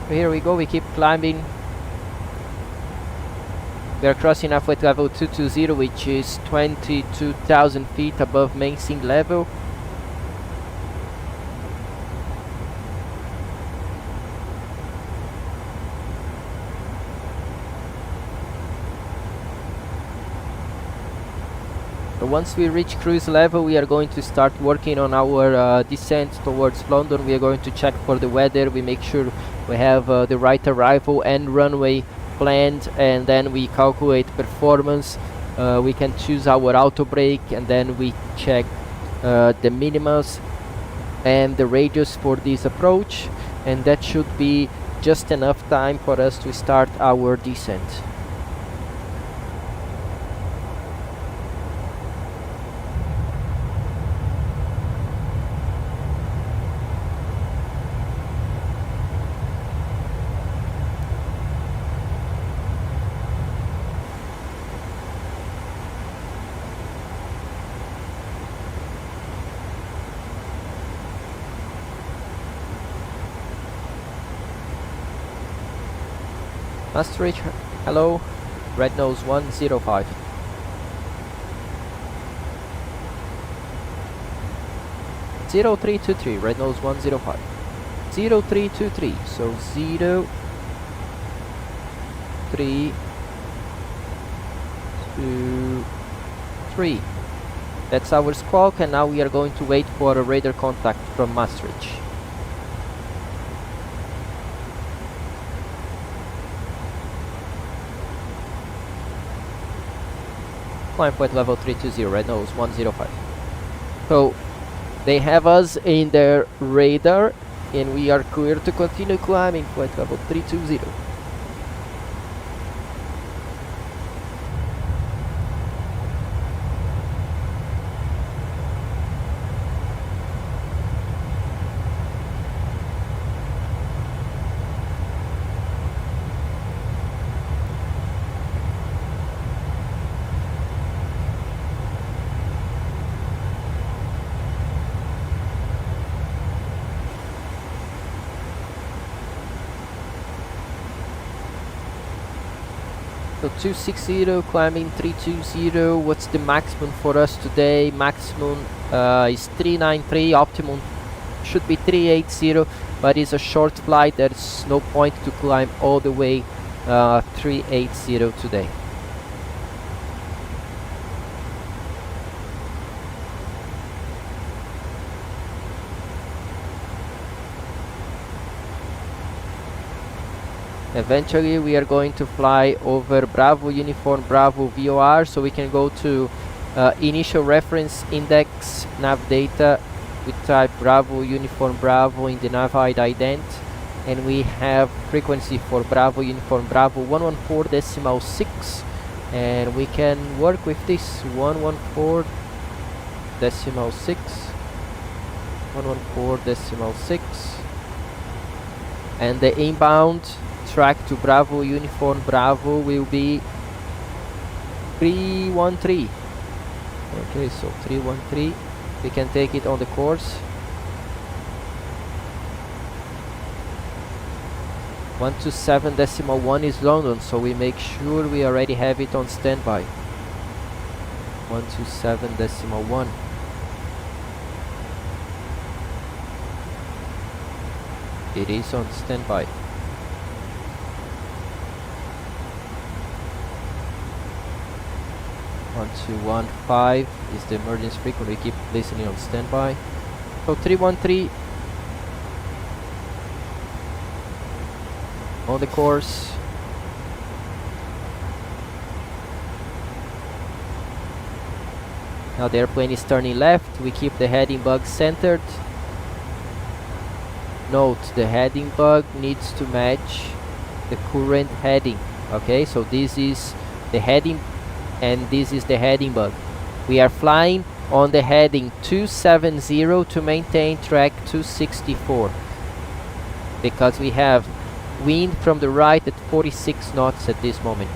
[SPEAKER 1] Here we go, we keep climbing. We are crossing halfway to level 220, which is 22,000 feet above main sea level. So once we reach cruise level, we are going to start working on our descent towards London. We are going to check for the weather. We make sure we have the right arrival and runway planned, and then we calculate performance. We can choose our auto brake, and then we check the minimums and the radius for this approach, and that should be just enough time for us to start our descent. Maastricht, hello, red nose 105. Zero 0323, red nose 105. 0323, so 0 3 2 3. That's our squawk, and now we are going to wait for a radar contact from Maastricht. Climb point level 320, red nose 105. So they have us in their radar, and we are clear to continue climbing point level 320. So 260 climbing 320. What's the maximum for us today? Maximum is 393. Optimum should be 380, but it's a short flight. There's no point to climb all the way 380 today. Eventually we are going to fly over Bravo Uniform Bravo VOR, so we can go to initial reference index nav data. We type Bravo Uniform Bravo in the nav ident, and we have frequency for Bravo Uniform Bravo 114.6, and we can work with this 114.6, 114.6, and the inbound track to Bravo Uniform Bravo will be 313. Okay, so 313, we can take it on the course. 127.1 is London, so we make sure we already have it on standby. 127.1. It is on standby. 1215 is the emergency frequency. We keep listening on standby. So 313 on the course. Now the airplane is turning left. We keep the heading bug centered. Note, the heading bug needs to match the current heading. Okay, so this is the heading and this is the heading bug. We are flying on the heading 270 to maintain track 264 because we have wind from the right at 46 knots at this moment.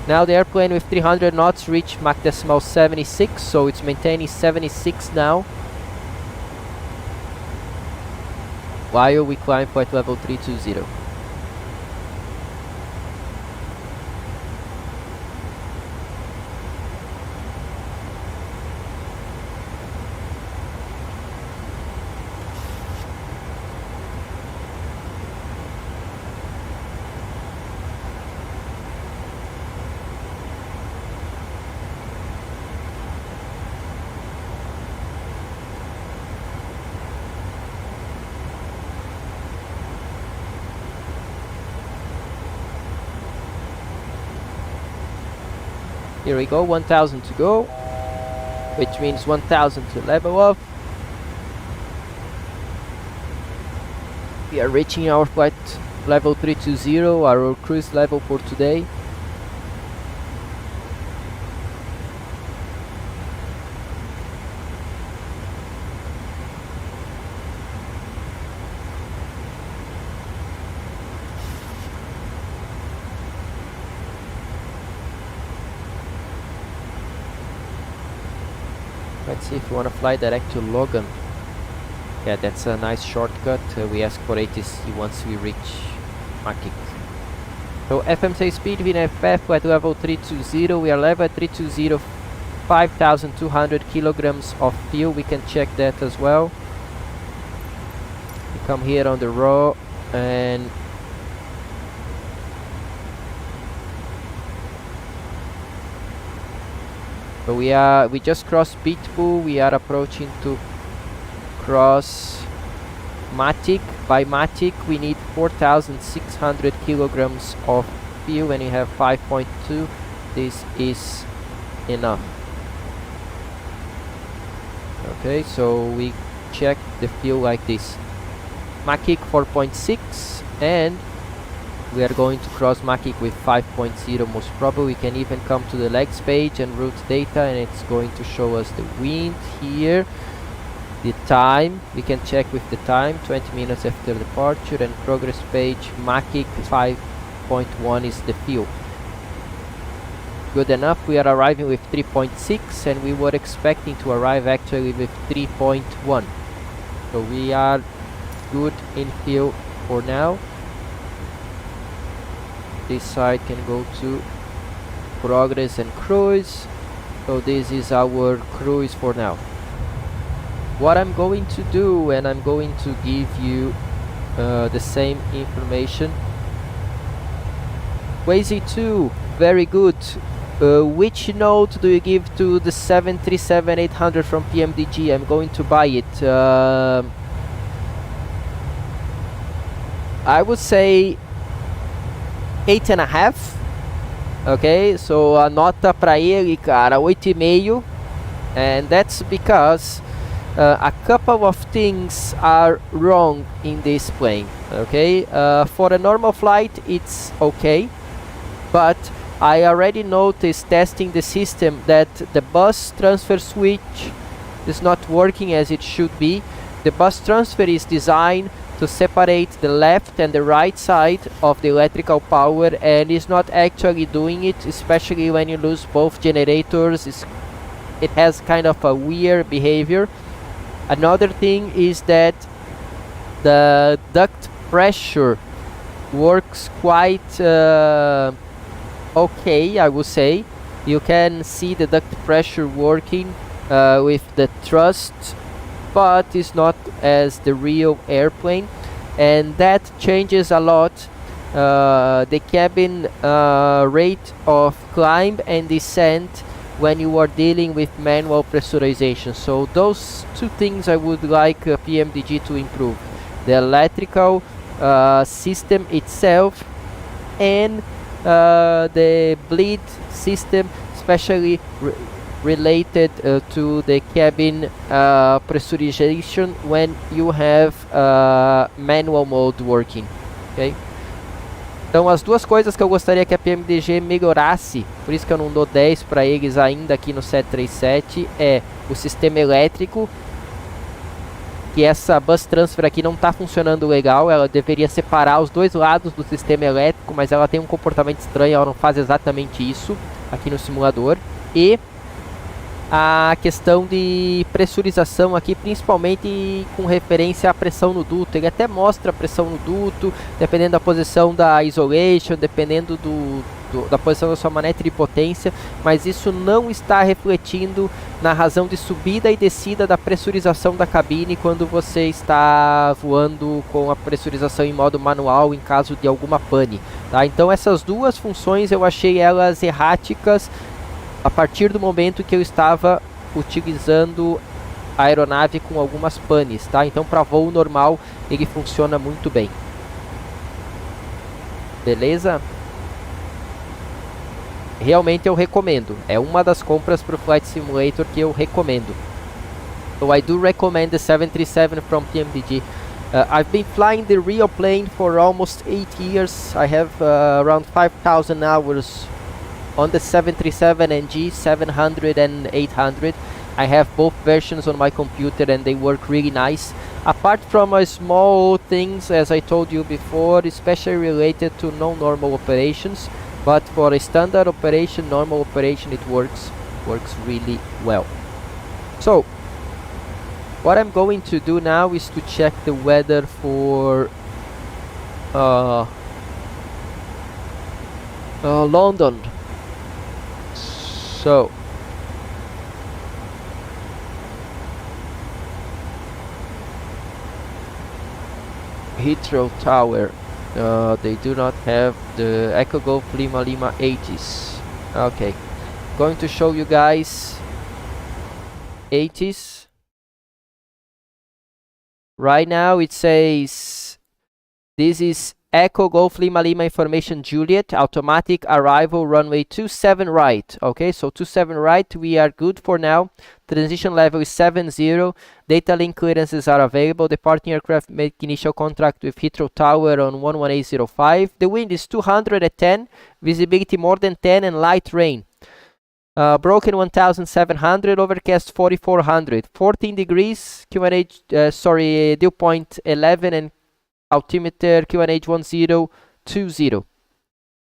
[SPEAKER 1] Now the airplane with 300 knots reached Mach decimal 76, so it's maintaining 76 now, while we climb flight level 320. Here we go, 1000 to go, which means 1000 to level off. We are reaching our flight level 320, our cruise level for today. Let's see if you want to fly direct to Logan. Yeah, that's a nice shortcut. We ask for ATC once we reach Makik. So FMC speed, VNFF, flight level 320. We are level at 320, 5,200 kilograms of fuel. We can check that as well. We come here on the raw and so we just crossed Pitbull. We are approaching to cross Matic. By Matic we need 4,600 kilograms of fuel and you have 5.2. This is enough. Okay, so we check the fuel like this. Matic 4.6 and we are going to cross Matic with 5.0 most probably. We can even come to the legs page and route data and it's going to show us the wind here. The time, we can check with the time, 20 minutes after departure, and progress page, Matic 5.1 is the fuel. Good enough, we are arriving with 3.6 and we were expecting to arrive actually with 3.1. So we are good in fuel for now. This side can go to progress and cruise. So this is our cruise for now. What I'm going to do, and I'm going to give you the same information. Wazy 2, very good. Which note do you give to the 737-800 from Pmdg? I'm going to buy it. I would say 8.5. Ok, so a nota pra ele, cara, 8,5. And that's because a couple of things are wrong in this plane. Okay, for a normal flight it's okay, but I already noticed testing the system that the bus transfer switch is not working as it should be. The bus transfer is designed to separate the left and the right side of the electrical power and is not actually doing it, especially when you lose both generators. It has kind of a weird behavior. Another thing is that the duct pressure works quite okay, I would say. You can see the duct pressure working with the thrust, but it's not as the real airplane, and that changes a lot the cabin rate of climb and descent when you are dealing with manual pressurization. So those two things I would like Pmdg to improve: the electrical system itself and the bleed system, especially related to the cabin pressurization when you have manual mode working, ok? Então as duas coisas que eu gostaria que a Pmdg melhorasse, por isso que eu não dou 10 para eles ainda aqui no 737, é o sistema elétrico, que essa bus transfer aqui não está funcionando legal, ela deveria separar os dois lados do sistema elétrico, mas ela tem um comportamento estranho, ela não faz exatamente isso aqui no simulador. E a questão de pressurização aqui, principalmente com referência à pressão no duto. Ele até mostra a pressão no duto, dependendo da posição da isolation, dependendo da posição da sua manete de potência, mas isso não está refletindo na razão de subida e descida da pressurização da cabine quando você está voando com a pressurização em modo manual em caso de alguma pane, tá? Então essas duas funções eu achei elas erráticas a partir do momento que eu estava utilizando a aeronave com algumas panes, tá? Então para voo normal ele funciona muito bem. Beleza? Realmente eu recomendo. É uma das compras para o Flight Simulator que eu recomendo. So I do recommend the 737 from Pmdg. I've been flying the real plane for almost 8 years. I have around 5,000 hours on the 737NG 700 and 800. I have both versions on my computer and they work really nice. Apart from small things, as I told you before, especially related to non-normal operations, but for a standard operation, normal operation, it works really well. So what I'm going to do now is to check the weather for London. So Heathrow Tower, they do not have the Echo Golf Lima Lima 80s. Okay, going to show you guys 80s. Right now it says this is Echo Golf Lima Lima Information Juliet, automatic arrival runway 27 right. Okay, so 27 right, we are good for now. Transition level is 70. Data link clearances are available. Departing aircraft make initial contact with Heathrow Tower on 11805. The wind is 210, visibility more than 10 and light rain. Broken 1700, overcast 4400, 14 degrees, QNH, dew point 11 and altimeter QNH 1020.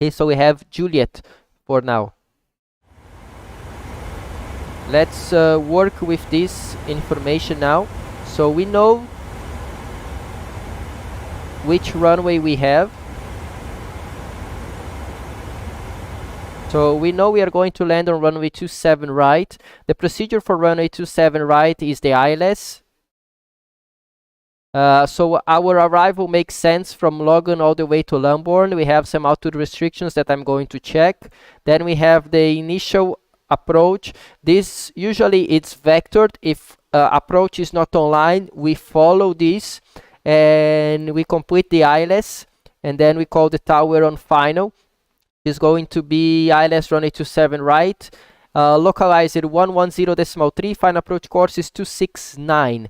[SPEAKER 1] Okay, so we have Juliet for now. Let's work with this information now. So we know which runway we have. So we know we are going to land on runway 27 right. The procedure for runway 27 right is the ILS. So our arrival makes sense from Logan all the way to Lambourne. We have some altitude restrictions that I'm going to check. Then we have the initial approach. This usually it's vectored. If approach is not online, we follow this and we complete the ILS, and then we call the tower on final. Is going to be ILS runway 27 right. Localized at 110.3. Final approach course is 269.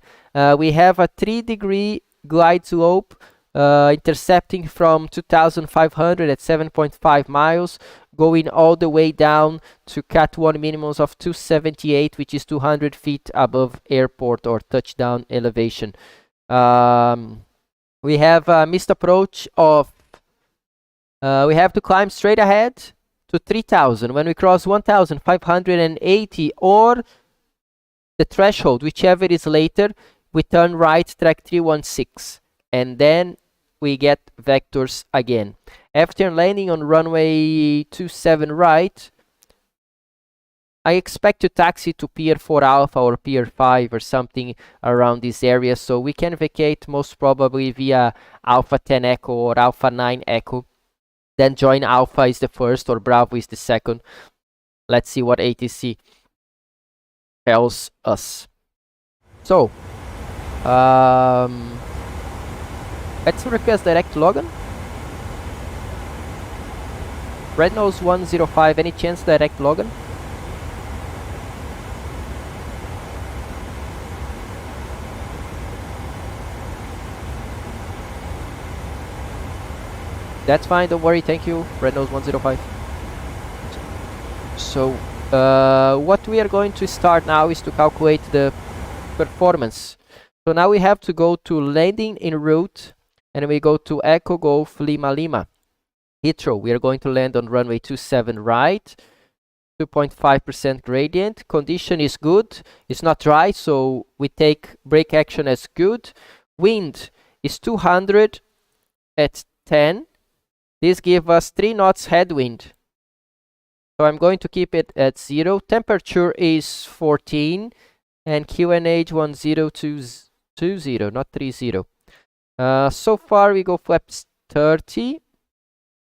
[SPEAKER 1] We have a 3-degree glide slope intercepting from 2,500 at 7.5 miles, going all the way down to Cat 1 minimums of 278, which is 200 feet above airport or touchdown elevation. We have a missed approach of we have to climb straight ahead to 3,000. When we cross 1,580 or the threshold, whichever is later, we turn right, track 316, and then we get vectors again. After landing on runway 27 right, I expect to taxi to Pier 4 Alpha or Pier 5 or something around this area, so we can vacate most probably via Alpha 10 Echo or Alpha 9 Echo. Then join Alpha is the first or Bravo is the second. Let's see what ATC tells us. So, let's request direct Logan. Red Nose 105, any chance direct Logan? That's fine, don't worry, thank you, Red Nose 105. So, what we are going to start now is to calculate the performance. So now we have to go to landing en route, and we go to Echo Golf Lima Lima. Heathrow, we are going to land on runway 27 right, 2.5% gradient. Condition is good, it's not dry, so we take brake action as good. Wind is 200 at 10. This gives us 3 knots headwind. So I'm going to keep it at 0. Temperature is 14 and QNH 10220, not 30. So far we go flaps 30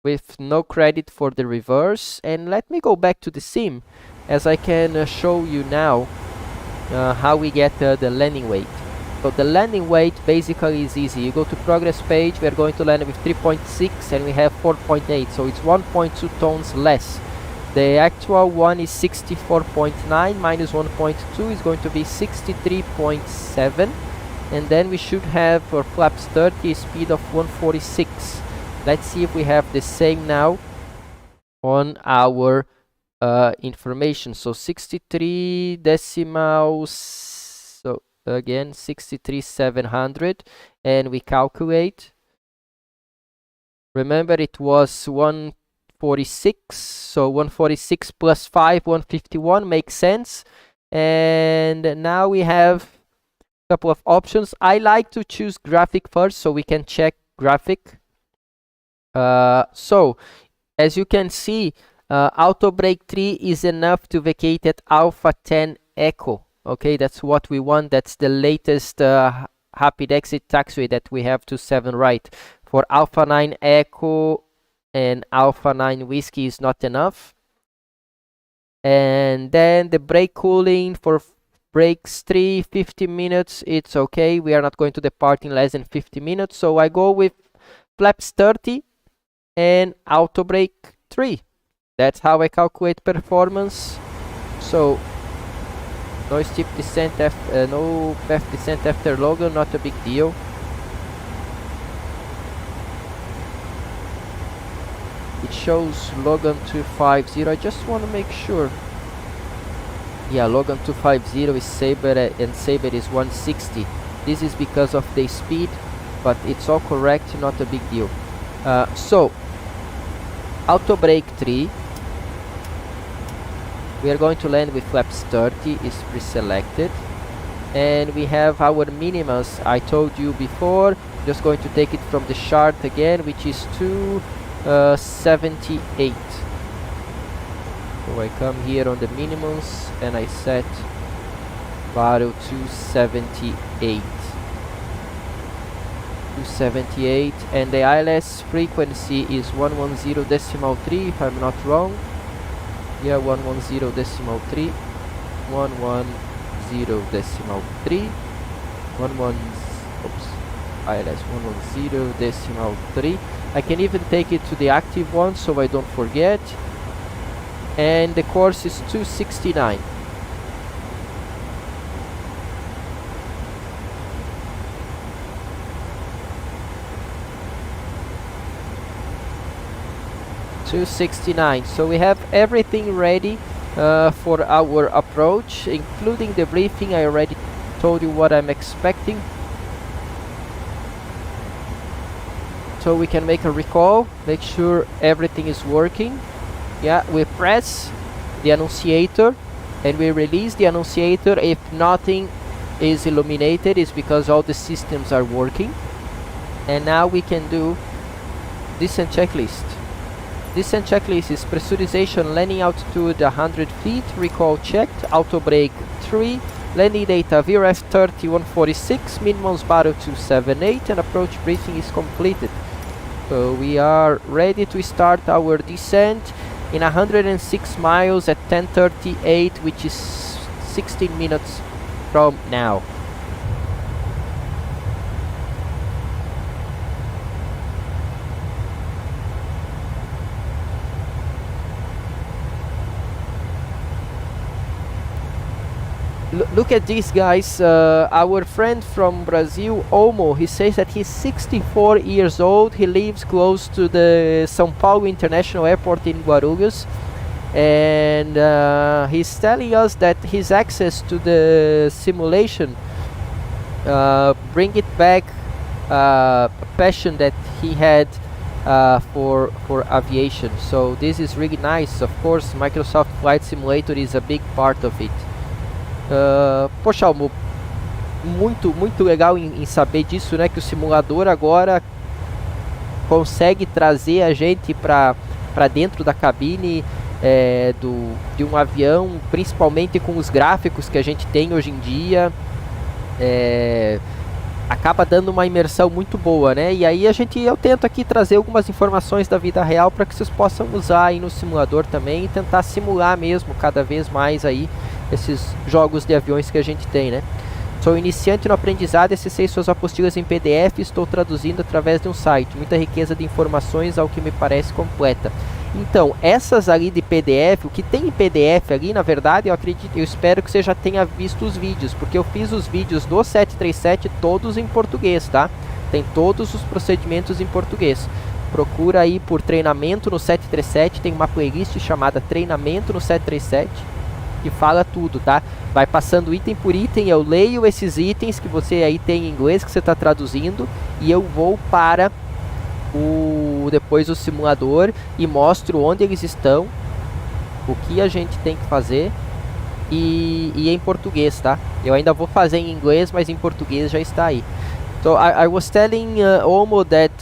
[SPEAKER 1] with no credit for the reverse. And let me go back to the sim as I can show you now how we get the landing weight. So the landing weight basically is easy. You go to progress page, we are going to land with 3.6 and we have 4.8, so it's 1.2 tons less. The actual one is 64.9 minus 1.2 is going to be 63.7, and then we should have for flaps 30 a speed of 146. Let's see if we have the same now on our information. So 63 decimals, so again 63,700, and we calculate. Remember it was 146, so 146 plus 5, 151 makes sense. And now we have a couple of options. I like to choose graphic first so we can check graphic. So as you can see, auto brake 3 is enough to vacate at Alpha 10 Echo. Okay, that's what we want. That's the latest rapid exit taxiway that we have to 7 right. For Alpha 9 Echo and Alpha 9 Whiskey is not enough. And then the brake cooling for brakes 3, 50 minutes, it's okay. We are not going to depart in less than 50 minutes. So I go with flaps 30 and auto brake 3. That's how I calculate performance. So no steep descent, no path descent after Logan, not a big deal. It shows Logan 250. I just want to make sure. Yeah, Logan 250 is Sabre and Sabre is 160. This is because of the speed, but it's all correct, not a big deal. So auto brake 3. We are going to land with flaps 30 is pre-selected, and we have our minimums I told you before. Just going to take it from the chart again, which is 278. So I come here on the minimums and I set value 278. 278, and the ILS frequency is 110.3 if I'm not wrong. Yeah, 110.3, 110.3, ILS 110.3. I can even take it to the active one so I don't forget. And the course is 269. So we have everything ready for our approach, including the briefing. I already told you what I'm expecting. So we can make a recall, make sure everything is working. Yeah, we press the annunciator and we release the annunciator. If nothing is illuminated, it's because all the systems are working. And now we can do descent checklist. Descent checklist is pressurization, landing altitude 100 feet, recall checked, auto brake 3, landing data VRF 30 146, minimums battle 278, and approach briefing is completed. So we are ready to start our descent in 106 miles at 10:38, which is 16 minutes from now. Look at these guys. Our friend from Brazil, Omo, he says that he's 64 years old. He lives close to the São Paulo International Airport in Guarulhos. And he's telling us that his access to the simulation bring it back a passion that he had for aviation. So this is really nice. Of course, Microsoft Flight Simulator is a big part of it. Poxa, Almo, muito legal em saber disso, né? Que o simulador agora consegue trazer a gente para dentro da cabine de um avião, principalmente com os gráficos que a gente tem hoje em dia. Acaba dando uma imersão muito boa, né? E aí eu tento aqui trazer algumas informações da vida real para que vocês possam usar aí no simulador também e tentar simular mesmo cada vez mais aí esses jogos de aviões que a gente tem, né? Sou iniciante no aprendizado, acessei suas apostilas em PDF e estou traduzindo através de um site. Muita riqueza de informações ao que me parece completa. Então, essas ali de PDF, o que tem em PDF ali, na verdade, eu espero que você já tenha visto os vídeos, porque eu fiz os vídeos do 737 todos em português, tá? Tem todos os procedimentos em português. Procura aí por treinamento no 737, tem uma playlist chamada Treinamento no 737, que fala tudo, tá? Vai passando item por item, eu leio esses itens que você aí tem em inglês, que você está traduzindo, e eu vou para depois o simulador e mostro onde eles estão, o que a gente tem que fazer, e em português, tá? Eu ainda vou fazer em inglês, mas em português já está aí. So I was telling Omo that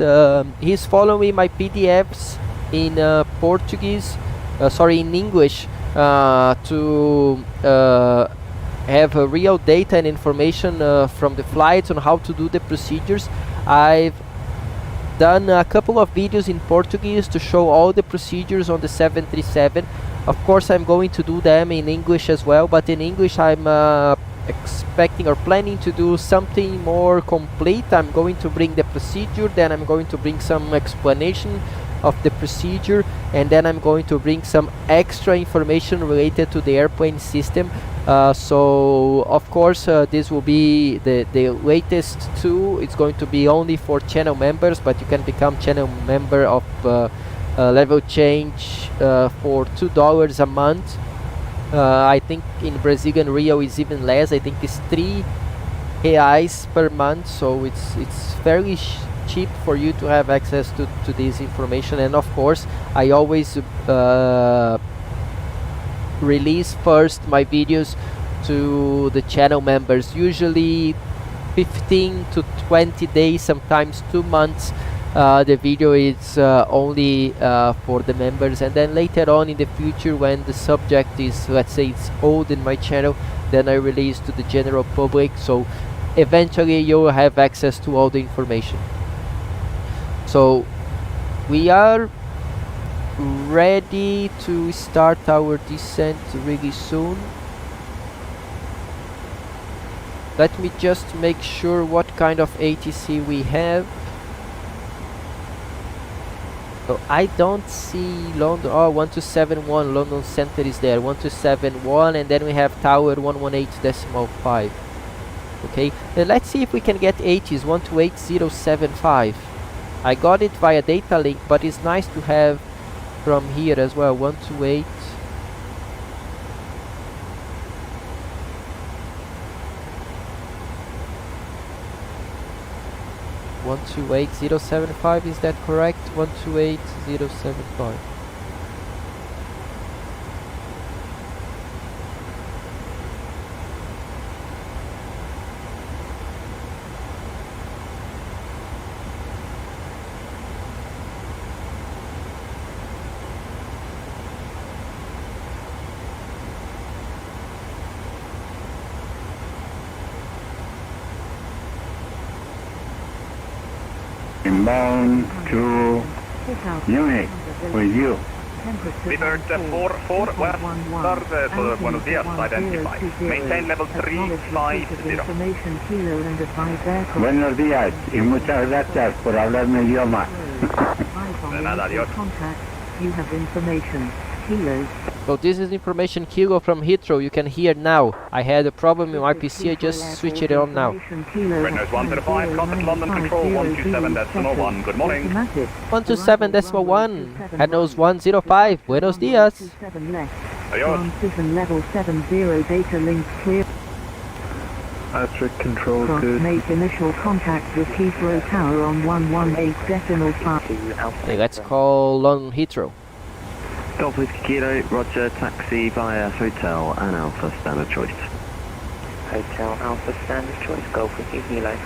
[SPEAKER 1] he's following my PDFs in Portuguese, in English, to have real data and information from the flights on how to do the procedures. I've done a couple of videos in Portuguese to show all the procedures on the 737. Of course, I'm going to do them in English as well, but in English I'm expecting or planning to do something more complete. I'm going to bring the procedure, then I'm going to bring some explanation of the procedure, and then I'm going to bring some extra information related to the airplane system. So of course this will be the latest tool. It's going to be only for channel members, but you can become channel member of level change for $2 a month. I think in Brazilian real is even less. I think it's 3 reais per month, so it's fairly cheap for you to have access to this information. And of course I always release first my videos to the channel members, usually 15 to 20 days, sometimes 2 months. The video is only for the members, and then later on in the future, when the subject is, let's say, it's old in my channel, then I release to the general public, so eventually you will have access to all the information. So we are ready to start our descent really soon. Let me just make sure what kind of ATC we have. So I don't see London. Oh, 1271 London Center is there. 1271, and then we have Tower 118.5. Okay, and let's see if we can get 80s. 128075. I got it via data link, but it's nice to have from here as well. 128. One two eight 075, is that correct? 128075.
[SPEAKER 4] Inbound to Munich with you.
[SPEAKER 5] Revert 44 West, start Buenos Dias, identified. Maintain level 350.
[SPEAKER 4] Buenos días y muchas gracias por hablar mi idioma.
[SPEAKER 5] De nada, adiós.
[SPEAKER 1] So this is information Kilo from Heathrow. You can hear now. I had a problem with my PC. I just switched it on now.
[SPEAKER 5] Red Nose 105, contact London Control 127.1. Good morning.
[SPEAKER 1] 127.1. Red Nose 105. Buenos dias.
[SPEAKER 5] Adios.
[SPEAKER 6] Transition level 70, data link clear.
[SPEAKER 7] Asterisk control
[SPEAKER 6] Cross
[SPEAKER 7] good.
[SPEAKER 6] make initial contact with Heathrow Tower on 118.5.
[SPEAKER 1] Okay, let's call London Heathrow.
[SPEAKER 7] Golf Whiskey Kilo, Roger, taxi via Hotel and Alpha Standard Choice.
[SPEAKER 2] Hotel Alpha Standard Choice, Golf Whiskey Kilo.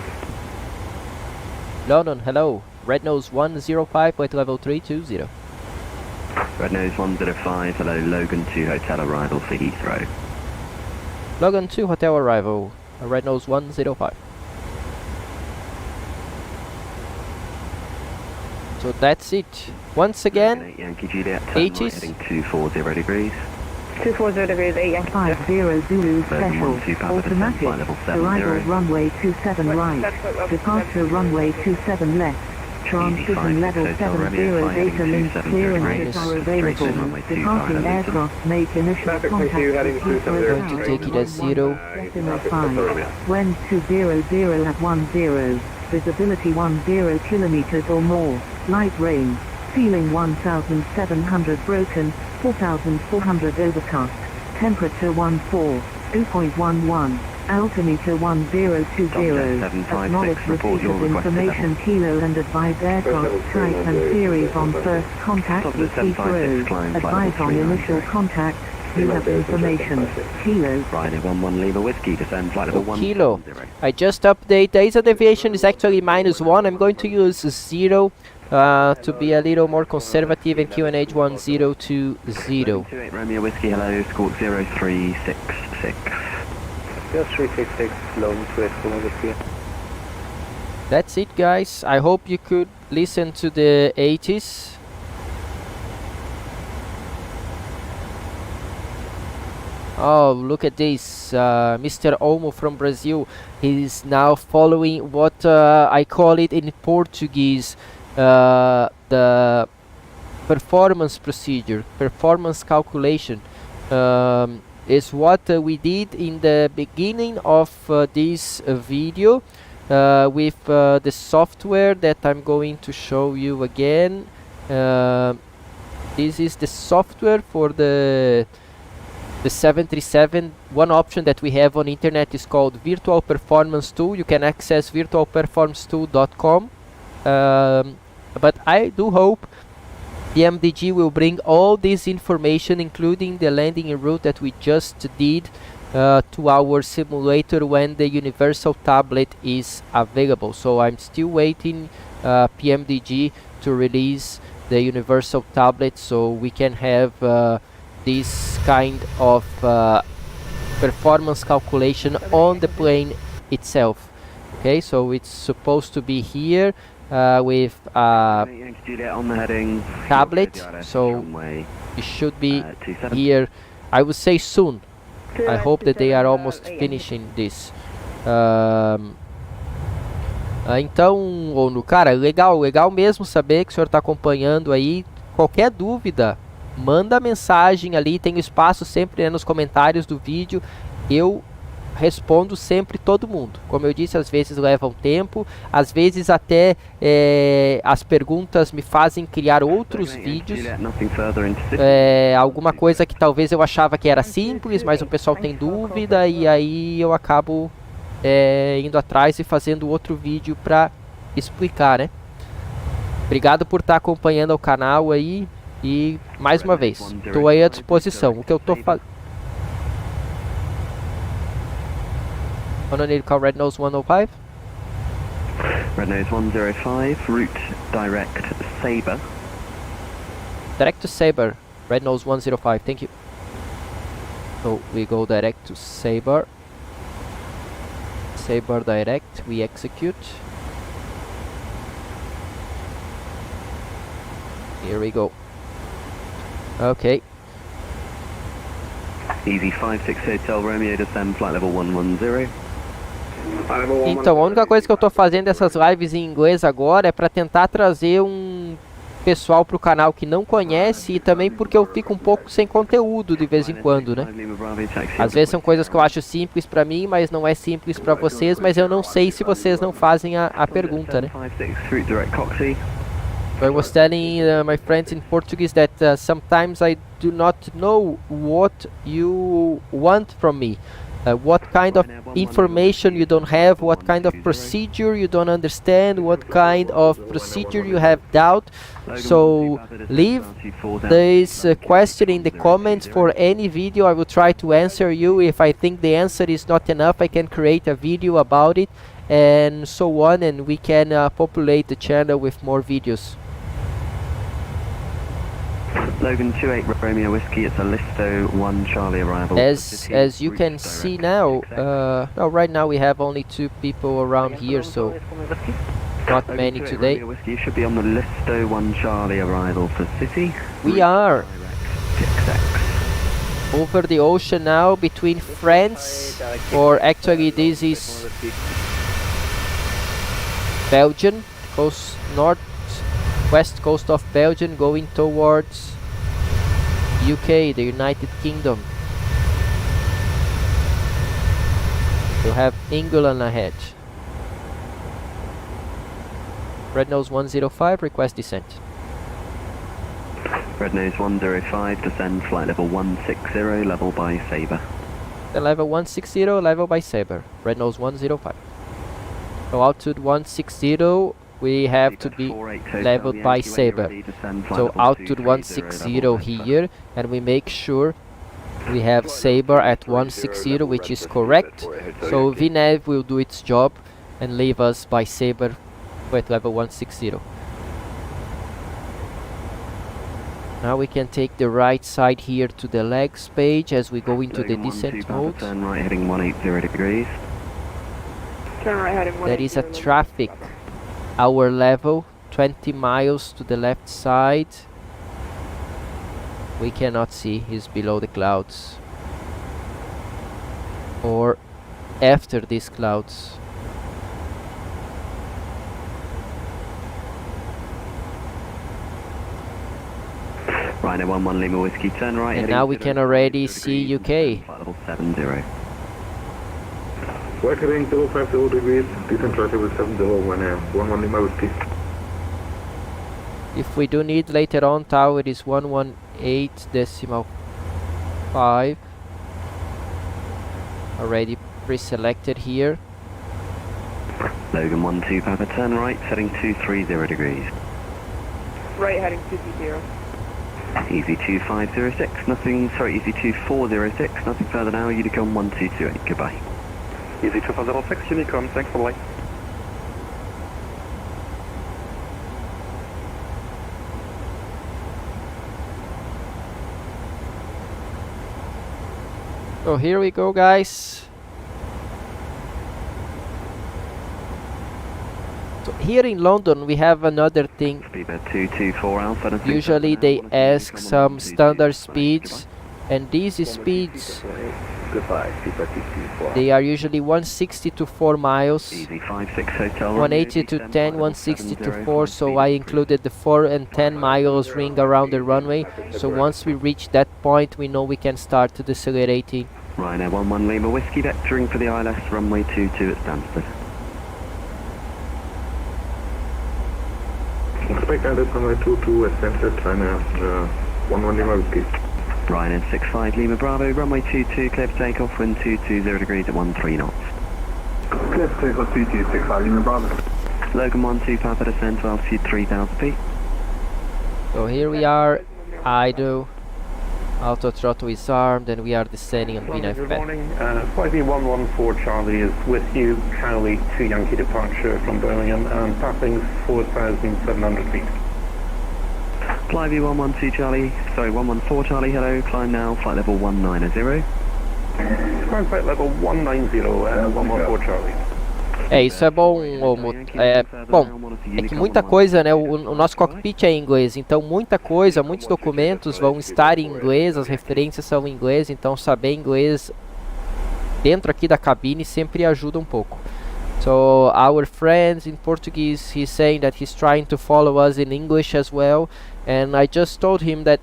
[SPEAKER 1] London, hello. Red Nose 105 at level 320.
[SPEAKER 7] Red Nose 105, hello, Logan 2 Hotel arrival for Heathrow.
[SPEAKER 1] Logan 2 hotel arrival. Red Nose 105. So that's it. Once again,
[SPEAKER 7] Yankee Juliet,
[SPEAKER 1] 80s.
[SPEAKER 7] heading 240 degrees.
[SPEAKER 2] 240 degrees, 8 Yankee.
[SPEAKER 6] 50 Zulu
[SPEAKER 7] Bergen 12
[SPEAKER 6] special,
[SPEAKER 7] Papa descend
[SPEAKER 6] automatic,
[SPEAKER 7] flight level 70.
[SPEAKER 6] arrival runway 27 right, departure runway 27 left, transition level 70, data link clearances are available, departing aircraft make initial contact with Heathrow
[SPEAKER 1] going to
[SPEAKER 6] Tower
[SPEAKER 1] take it as 0.
[SPEAKER 6] decimal 5, when 200 at 10, visibility 10 kilometers or more, light rain, ceiling 1700 broken, 4400 overcast, temperature 2.11, altimeter 1020, acknowledge receipt of information Kilo and advise aircraft type and series on first contact with Heathrow, advise on initial contact, you have information, Kilo.
[SPEAKER 7] Ryanair 11 Lima Whiskey, descend flight level 1.
[SPEAKER 1] Kilo. I just update. Days of deviation is actually -1. I'm going to use 0 to be a little more conservative and QNH 1020.
[SPEAKER 7] 28 Romeo Whiskey, hello, escort 0366.
[SPEAKER 2] 0366, long twist, Whiskey.
[SPEAKER 1] That's it, guys. I hope you could listen to the 80s. Oh, look at this. Mr. Olmo from Brazil. He's now following what I call it in Portuguese, the performance procedure, performance calculation. Is what we did in the beginning of this video with the software that I'm going to show you again. This is the software for the 737. One option that we have on internet is called Virtual Performance Tool. You can access virtualperformancetool.com. But I do hope Pmdg will bring all this information, including the landing route that we just did, to our simulator when the universal tablet is available. So I'm still waiting Pmdg to release the universal tablet so we can have this kind of performance calculation on the plane itself. Okay, so it's supposed to be here with
[SPEAKER 7] Yankee Juliet on the heading.
[SPEAKER 1] tablet, so it should be here, I would say soon. I hope that they are almost finishing this. Então, Ono, cara, legal mesmo saber que o senhor está acompanhando aí. Qualquer dúvida, manda mensagem ali, tem espaço sempre, né, nos comentários do vídeo. Eu respondo sempre todo mundo. Como eu disse, às vezes levam tempo, às vezes até as perguntas me fazem criar outros vídeos. Alguma coisa que talvez eu achava que era simples, mas o pessoal tem dúvida, e aí eu acabo indo atrás e fazendo outro vídeo para explicar, né? Obrigado por estar acompanhando o canal aí, e mais uma vez, estou aí à disposição. O que eu estou fazendo... On a need to call Red Nose 105.
[SPEAKER 7] Red Nose 105, route direct Sabre.
[SPEAKER 1] Direct to Sabre, Red Nose 105, thank you. So we go direct to Sabre. Sabre direct, we execute. Here we go. Okay.
[SPEAKER 7] Easy 56 Hotel Romeo, descend flight level 110.
[SPEAKER 1] Então, a única coisa que eu tô fazendo essas lives em inglês agora é para tentar trazer pessoal pro canal que não conhece e também porque eu fico um pouco sem conteúdo de vez em quando, né? Às vezes são coisas que eu acho simples pra mim, mas não é simples pra vocês, mas eu não sei se vocês não fazem a pergunta, né? I was telling my friends in Portuguese that sometimes I do not know what you want from me. What kind of information you don't have, what kind of procedure you don't understand, what kind of procedure you have doubt. So leave this question in the comments for any video. I will try to answer you. If I think the answer is not enough, I can create a video about it and so on, and we can populate the channel with more videos.
[SPEAKER 7] Logan 28 Romeo Whiskey, it's a Listo 1 Charlie arrival.
[SPEAKER 1] As you can see now, right now we have only 2 people around here, so not many today.
[SPEAKER 7] Romeo Whiskey, you should be on the Listo 1 Charlie arrival for City.
[SPEAKER 1] We are over the ocean now between France, or actually this is Belgium, coast west coast of Belgium, going towards UK, the United Kingdom. We'll have England ahead. Red Nose 105, request descent.
[SPEAKER 7] Red Nose 105, descend flight level 160, level by Sabre.
[SPEAKER 1] The level 160, level by Sabre. Red Nose 105. So altitude 160, we have to be leveled by Sabre. So altitude 160 here, and we make sure we have Sabre at 160, which is correct. So VNAV will do its job and leave us by Sabre at level 160. Now we can take the right side here to the legs page as we go into the descent mode.
[SPEAKER 7] Turn right heading 180 degrees.
[SPEAKER 8] Turn right heading 180.
[SPEAKER 1] There is a traffic. Our level 20 miles to the left side. We cannot see, he's below the clouds or after these clouds.
[SPEAKER 7] Rhino 11 Lima Whiskey, turn right.
[SPEAKER 1] And now we can already see UK.
[SPEAKER 7] Flight level 70.
[SPEAKER 9] Right heading 050 degrees, descent flight level 70, 11 Lima Whiskey.
[SPEAKER 1] If we do need later on, tower is 118.5. Already pre-selected here.
[SPEAKER 7] Logan 12 Papa, turn right, setting 230 degrees.
[SPEAKER 8] Right heading 230.
[SPEAKER 7] Easy 2506, nothing, sorry, easy 2406, nothing further now, Unicom 1228, goodbye.
[SPEAKER 5] Easy 2506, Unicom, thanks for the light.
[SPEAKER 1] So here we go, guys. So here in London we have another thing.
[SPEAKER 7] Speedbird 224 Alpha. nothing
[SPEAKER 1] Usually
[SPEAKER 7] further
[SPEAKER 1] they
[SPEAKER 7] now,
[SPEAKER 1] ask
[SPEAKER 7] Unicom
[SPEAKER 1] some
[SPEAKER 7] 1228,
[SPEAKER 1] standard
[SPEAKER 7] goodbye.
[SPEAKER 1] speeds, and these speeds,
[SPEAKER 9] Goodbye, Speedbird 224.
[SPEAKER 1] they are usually 160 to 4 miles,
[SPEAKER 7] Easy 56 Hotel.
[SPEAKER 1] 180 to 10, 160 to 4, so I included the 4 and 10 miles ring around the runway. So once we reach that point, we know we can start decelerating.
[SPEAKER 7] Rhino 11 Lima Whiskey, vectoring for the ILS, runway 22 at Stansted.
[SPEAKER 9] Expect Alice runway 22 at Stansted, China, 11 Lima Whiskey.
[SPEAKER 7] Rhino 65 Lima Bravo, runway 22, clear for takeoff, wind 220 degrees at 13 knots.
[SPEAKER 9] Clear for takeoff 2265 Lima Bravo.
[SPEAKER 7] Logan 12 Papa, descend to altitude 3000 feet.
[SPEAKER 1] So here we are, idle, auto throttle is armed, and we are descending on VNAV
[SPEAKER 5] Good
[SPEAKER 1] pad.
[SPEAKER 5] morning, flight V114 Charlie is with you, Charlie to Yankee departure from Birmingham and passing 4,700 feet.
[SPEAKER 7] Flyview 112 Charlie, sorry 114 Charlie, hello, climb now, flight level 190.
[SPEAKER 5] Climb flight level 190, 114 Charlie.
[SPEAKER 1] Isso é bom, bom, é que muita coisa, né, o nosso cockpit é em inglês, então muita coisa, muitos documentos vão estar em inglês, as referências são em inglês, então saber inglês dentro aqui da cabine sempre ajuda um pouco. So our friends in Portuguese, he's saying that he's trying to follow us in English as well, and I just told him that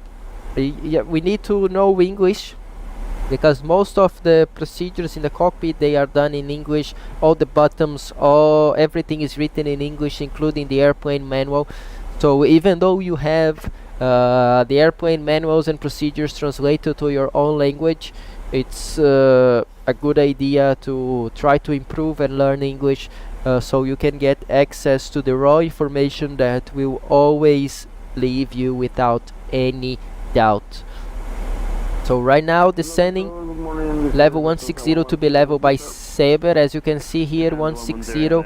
[SPEAKER 1] yeah, we need to know English, because most of the procedures in the cockpit, they are done in English. All the buttons, everything is written in English, including the airplane manual. So even though you have the airplane manuals and procedures translated to your own language, it's a good idea to try to improve and learn English, so you can get access to the raw information that will always leave you without any doubt. So right now descending level 160 to be leveled by Sabre. As you can see here, 160,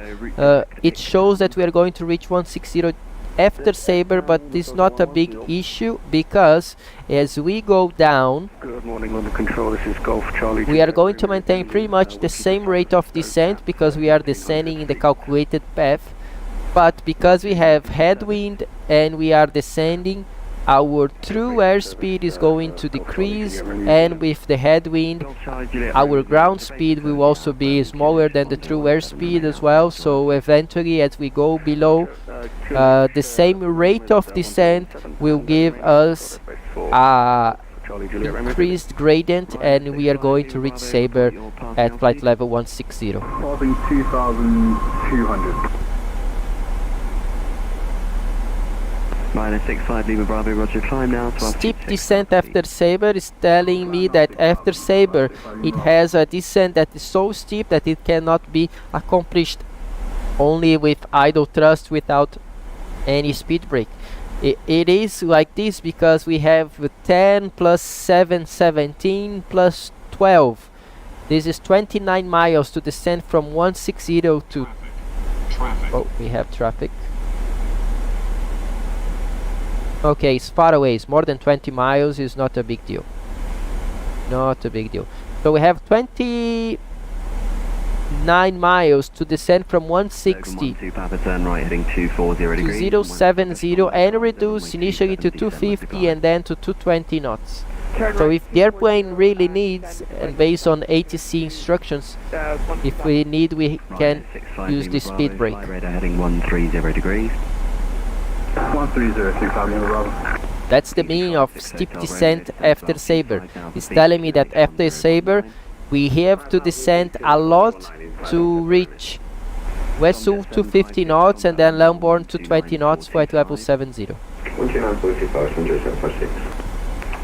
[SPEAKER 1] it shows that we are going to reach 160 after Sabre, but it's not a big issue, because as we go down,
[SPEAKER 7] Good morning, London Control, this is Golf Charlie.
[SPEAKER 1] we are going to maintain pretty much the same rate of descent, because we are descending in the calculated path. But because we have headwind and we are descending, our true airspeed is going to decrease, and with the headwind our ground speed will also be smaller than the true airspeed as well. So eventually, as we go below, the same rate of descent will give us a increased gradient, and we are going to reach Sabre at flight level 160.
[SPEAKER 9] Passing 2,200.
[SPEAKER 7] Minus 65 Lima Bravo, roger, climb now to
[SPEAKER 1] Steep descent after Sabre is telling me that after Sabre it has a descent that is so steep that it cannot be accomplished only with idle thrust without any speed brake. It is like this because we have 10 plus 7, 17 plus 12. This is 29 miles to descend from 160 to... Oh, we have traffic. Okay, it's far away. It's more than 20 miles. It's not a big deal. Not a big deal. So we have 29 miles to descend from 160 to 070 and reduce initially to 250 and then to 220 knots. So if the airplane really needs, and based on ATC instructions, if we need, we can use the speed brake.
[SPEAKER 7] Heading 130 degrees.
[SPEAKER 9] 1306 Lima Bravo.
[SPEAKER 1] That's the meaning of steep descent after Sabre. It's telling me that after Sabre we have to descend a lot to reach Wessel 250 knots and then Lambourne 220 knots, flight level 70.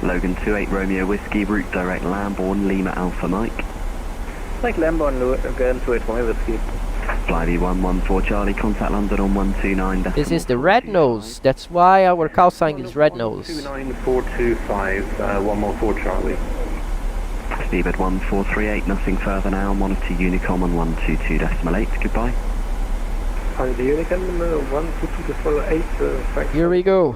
[SPEAKER 7] Logan 28 Romeo Whiskey, route direct Lambourne, Lima Alpha Mike.
[SPEAKER 5] Like Lambourne, again, 28 Romeo Whiskey.
[SPEAKER 7] Flyby 114 Charlie, contact London on 129.
[SPEAKER 1] This is the red nose. That's why our call sign is red nose.
[SPEAKER 5] 29425, 114 Charlie.
[SPEAKER 7] Speedbird 1438, nothing further now. Monitor Unicom on 122.8. Goodbye.
[SPEAKER 5] And the Unicom 122.8.
[SPEAKER 1] Here we go.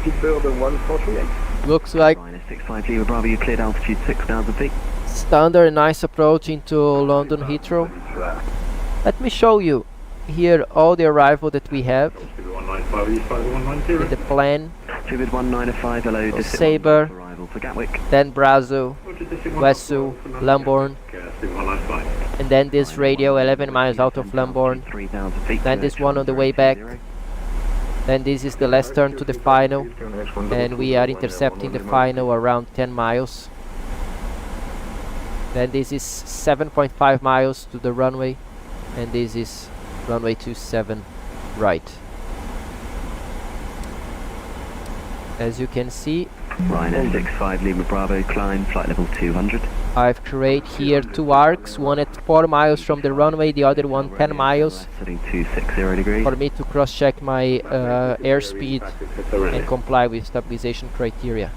[SPEAKER 5] Speedbird 1438.
[SPEAKER 1] Looks like
[SPEAKER 7] Minus 65 Lima Bravo, you cleared altitude 6,000 feet.
[SPEAKER 1] standard nice approach into London Heathrow. Let me show you here all the arrival that we have in the plan.
[SPEAKER 7] Speedbird 195, hello.
[SPEAKER 1] So Sabre,
[SPEAKER 7] Arrival for Gatwick.
[SPEAKER 1] then Brazil, Wessel, Lambourne, and then this radio 11 miles out of Lambourne,
[SPEAKER 7] 3,000 feet.
[SPEAKER 1] then this one on the way back, then this is the last turn to the final, and we are intercepting the final around 10 miles. Then this is 7.5 miles to the runway, and this is runway 27 right. As you can see,
[SPEAKER 7] Ryanair 65 Lima Bravo, climb flight level 200.
[SPEAKER 1] I've created here two arcs, one at 4 miles from the runway, the other one 10 miles,
[SPEAKER 7] Setting 260 degrees.
[SPEAKER 1] for me to cross-check my airspeed and comply with stabilization criteria.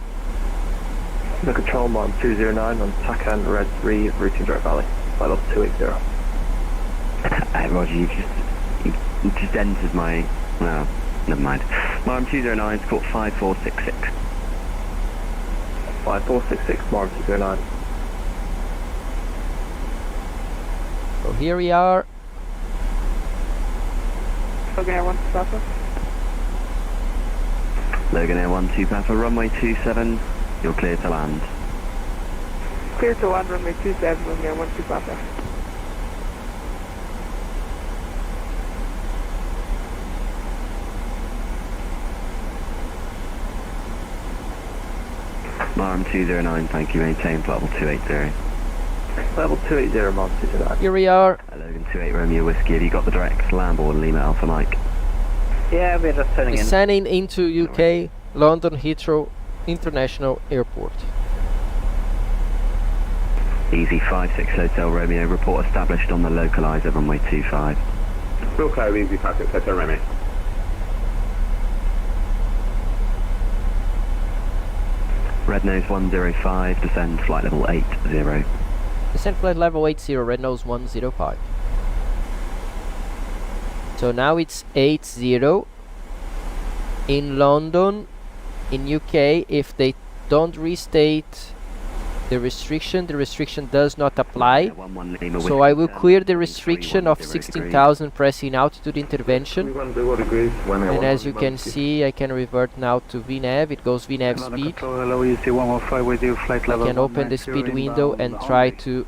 [SPEAKER 5] The control mine 209 on Takan Red 3, routing direct valley, flight level 280.
[SPEAKER 7] Roger, you just entered my... well, never mind. Marm 209, caught 5466.
[SPEAKER 5] 5466, Marm 209.
[SPEAKER 1] So here we are.
[SPEAKER 8] Logan Air 1 Papa.
[SPEAKER 7] Logan Air 12 Papa, runway 27, you're clear to land.
[SPEAKER 8] Clear to land, runway 27, Logan Air 1 Papa.
[SPEAKER 7] Marm 209, thank you, maintain level 280.
[SPEAKER 5] Level 280, Mark 209.
[SPEAKER 1] Here we are.
[SPEAKER 7] Logan 28 Romeo Whiskey, have you got the direct Lamborn Lima Alpha Mike?
[SPEAKER 5] Yeah, we're just turning in.
[SPEAKER 1] Descending into UK, London Heathrow International Airport.
[SPEAKER 7] Easy 56 Hotel Romeo, report established on the localizer runway 25.
[SPEAKER 9] Real clear, easy 56 Hotel Romeo.
[SPEAKER 7] Red nose 105, descend flight level 80.
[SPEAKER 1] Descent flight level 80, red nose 105. So now it's 80 in London, in UK. If they don't restate the restriction does not apply. So I will clear the restriction of 16,000 pressing altitude intervention. And as you can see, I can revert now to VNAV. It goes VNAV speed. I can open the speed window and try to...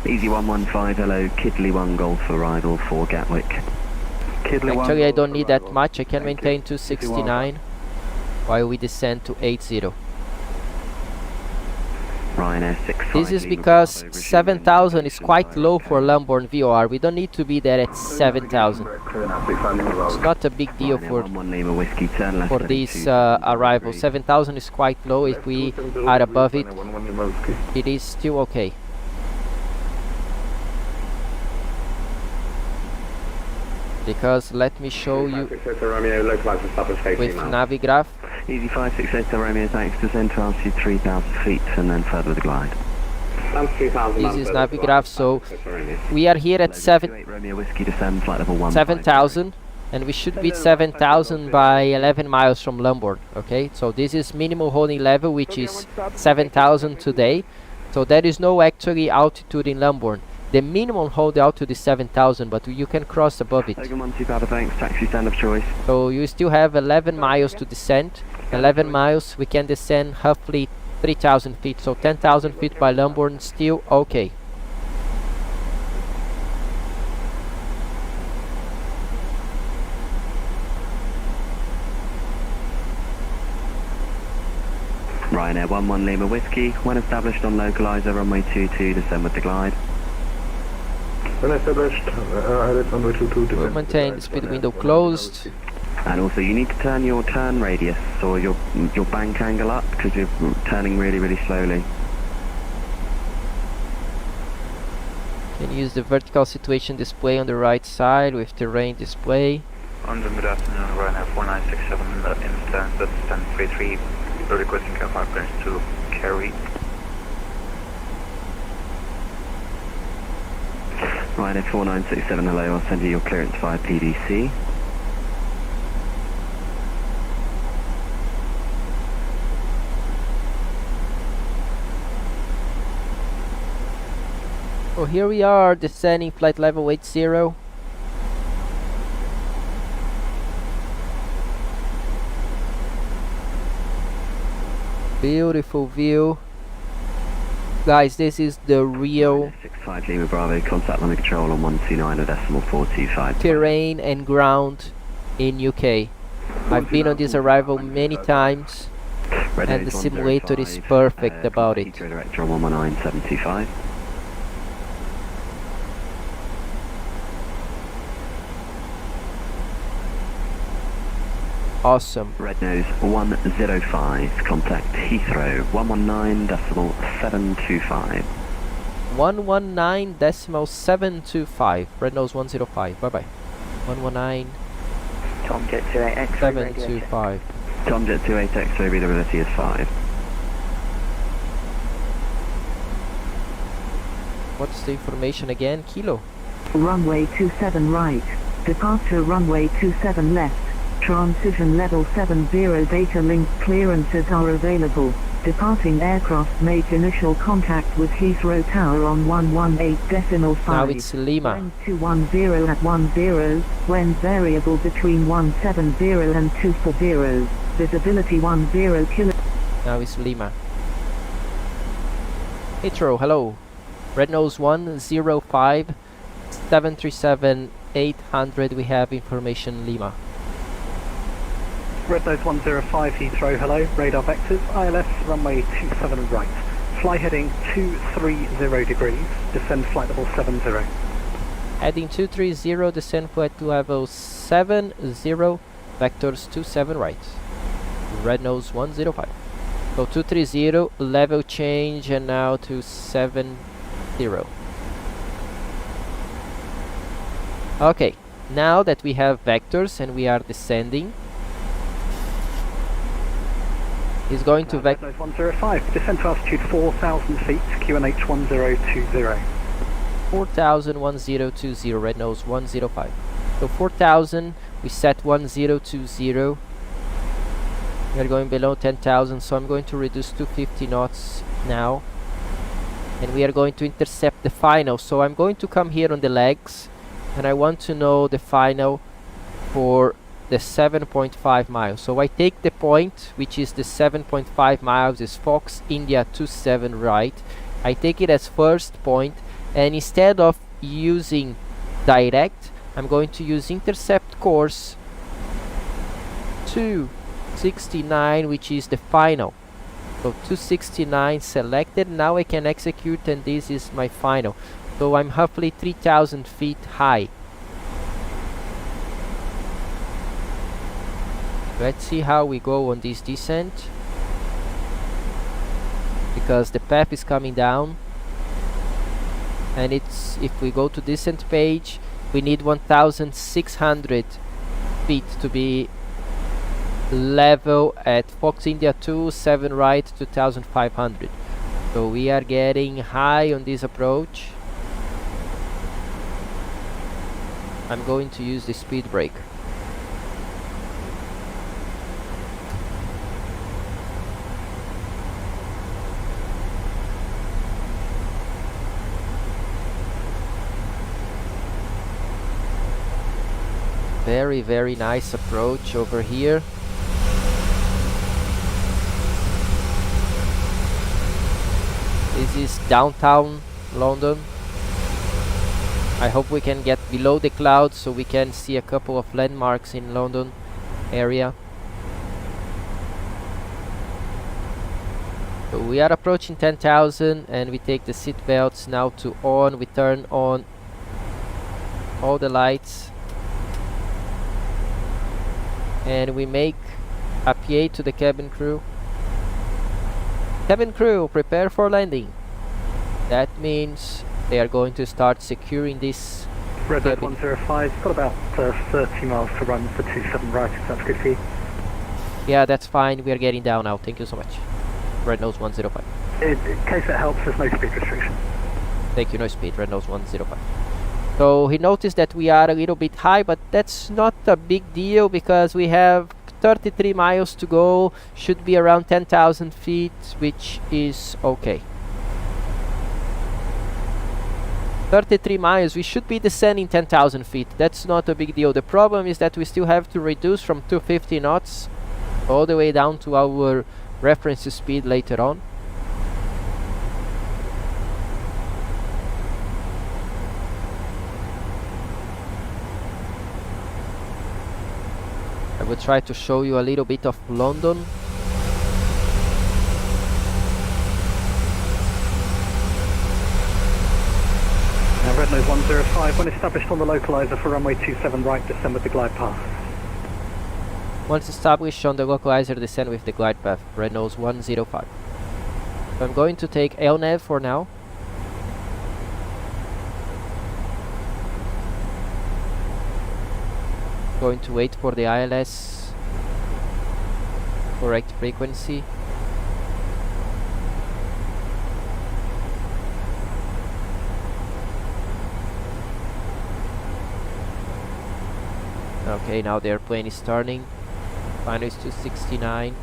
[SPEAKER 7] Easy 115, hello, Kidley 1 Golf arrival for Gatwick.
[SPEAKER 1] Actually, I don't need that much. I can maintain 269 while we descend to 80.
[SPEAKER 7] Ryanair 65.
[SPEAKER 1] This is because 7,000 is quite low for Lamborn VOR. We don't need to be there at 7,000. It's not a big deal for this arrival. 7,000 is quite low. If we are above it, it is still okay. Because let me show you with Navigraph.
[SPEAKER 7] Easy 568 Romeo, thanks, descend to altitude 3,000 feet and then further with the glide.
[SPEAKER 1] This is Navigraph, so we are here at 7,000 and we should beat 7,000 by 11 miles from Lamborn, okay? So this is minimum holding level, which is 7,000 today. So there is no actually altitude in Lamborn. The minimum hold altitude is 7,000, but you can cross above it. So you still have 11 miles to descend. 11 miles, we can descend roughly 3,000 feet. So 10,000 feet by Lamborn, still okay.
[SPEAKER 7] Ryanair 11 Lima Whiskey, when established on localizer, runway 22, descend with the glide.
[SPEAKER 9] When established, runway 22,
[SPEAKER 1] We'll maintain the speed window closed.
[SPEAKER 7] And also you need to turn your turn radius or your bank angle up because you're turning really slowly.
[SPEAKER 1] Can use the vertical situation display on the right side with terrain display.
[SPEAKER 10] Good afternoon, Ryanair 4967 in the instance that's 1033, requesting aircraft clearance to carry.
[SPEAKER 7] Ryanair 4967, hello, I'll send you your clearance via PDC.
[SPEAKER 1] So here we are, descending flight level 80. Beautiful view. Guys, this is the real
[SPEAKER 7] 65 Lima Bravo, contact line control on 129.425.
[SPEAKER 1] terrain and ground in UK. I've been on this arrival many times and the simulator is perfect about it.
[SPEAKER 7] Director on 119.725.
[SPEAKER 1] Awesome.
[SPEAKER 7] Red nose 105, contact Heathrow 119.725.
[SPEAKER 1] 119.725. Red nose 105. Bye bye. 119.
[SPEAKER 5] Tomjet 28X.
[SPEAKER 1] 725.
[SPEAKER 7] Tomjet 28X, readability is 5.
[SPEAKER 1] What's the information again? Kilo.
[SPEAKER 6] Runway 27 right. Departure runway 27 left. Transition level 70 data link clearances are available. Departing aircraft make initial contact with Heathrow Tower on 118.5.
[SPEAKER 1] Now it's Lima.
[SPEAKER 6] Wind 210 at 10, wind variable between 170 and 240. Visibility 10 km.
[SPEAKER 1] Now it's Lima. Heathrow, hello. Red nose 105, 737 800. We have information Lima.
[SPEAKER 11] Red Nose 105 Heathrow, hello. Radar vectors, ILS runway 27 right. Fly heading 230 degrees, descend flight level 70.
[SPEAKER 1] Heading 230, descend flight level 70, vectors 27 right. Red Nose 105. So 230, level change, and now to 70. Okay, now that we have vectors and we are descending, he's going to
[SPEAKER 11] Red Nose 105, descend to altitude 4,000 feet, QNH 1020.
[SPEAKER 1] 4,01020, Red Nose 105. So 4,000, we set 1020. We are going below 10,000, so I'm going to reduce to 50 knots now. And we are going to intercept the final. So I'm going to come here on the legs, and I want to know the final for the 7.5 miles. So I take the point, which is the 7.5 miles, is Fox India 27 right. I take it as first point, and instead of using direct, I'm going to use intercept course 269, which is the final. So 269 selected. Now I can execute, and this is my final. So I'm roughly 3,000 feet high. Let's see how we go on this descent, because the path is coming down, and it's, if we go to descent page, we need 1,600 feet to be level at Fox India 27 right, 2,500. So we are getting high on this approach. I'm going to use the speed brake. Very, very nice approach over here. This is downtown London. I hope we can get below the clouds so we can see a couple of landmarks in London area. So we are approaching 10,000, and we take the seat belts now to on. We turn on all the lights, and we make a PA to the cabin crew. Cabin crew, prepare for landing. That means they are going to start securing this.
[SPEAKER 11] Red Nose 105, got about 30 miles to run for 27 right, if that's good for you.
[SPEAKER 1] Yeah, that's fine. We are getting down now. Thank you so much. Red Nose 105.
[SPEAKER 11] In case it helps, there's no speed restriction.
[SPEAKER 1] Thank you, no speed. Red Nose 105. So he noticed that we are a little bit high, but that's not a big deal because we have 33 miles to go. Should be around 10,000 feet, which is okay. 33 miles, we should be descending 10,000 feet. That's not a big deal. The problem is that we still have to reduce from 250 knots all the way down to our reference speed later on. I will try to show you a little bit of London.
[SPEAKER 11] Now Red Nose 105, when established on the localizer for runway 27 right, descend with the glide path.
[SPEAKER 1] Once established on the localizer, descend with the glide path. Red Nose 105. So I'm going to take LNAV for now. Going to wait for the ILS correct frequency. Okay, now the airplane is turning. Final is 269.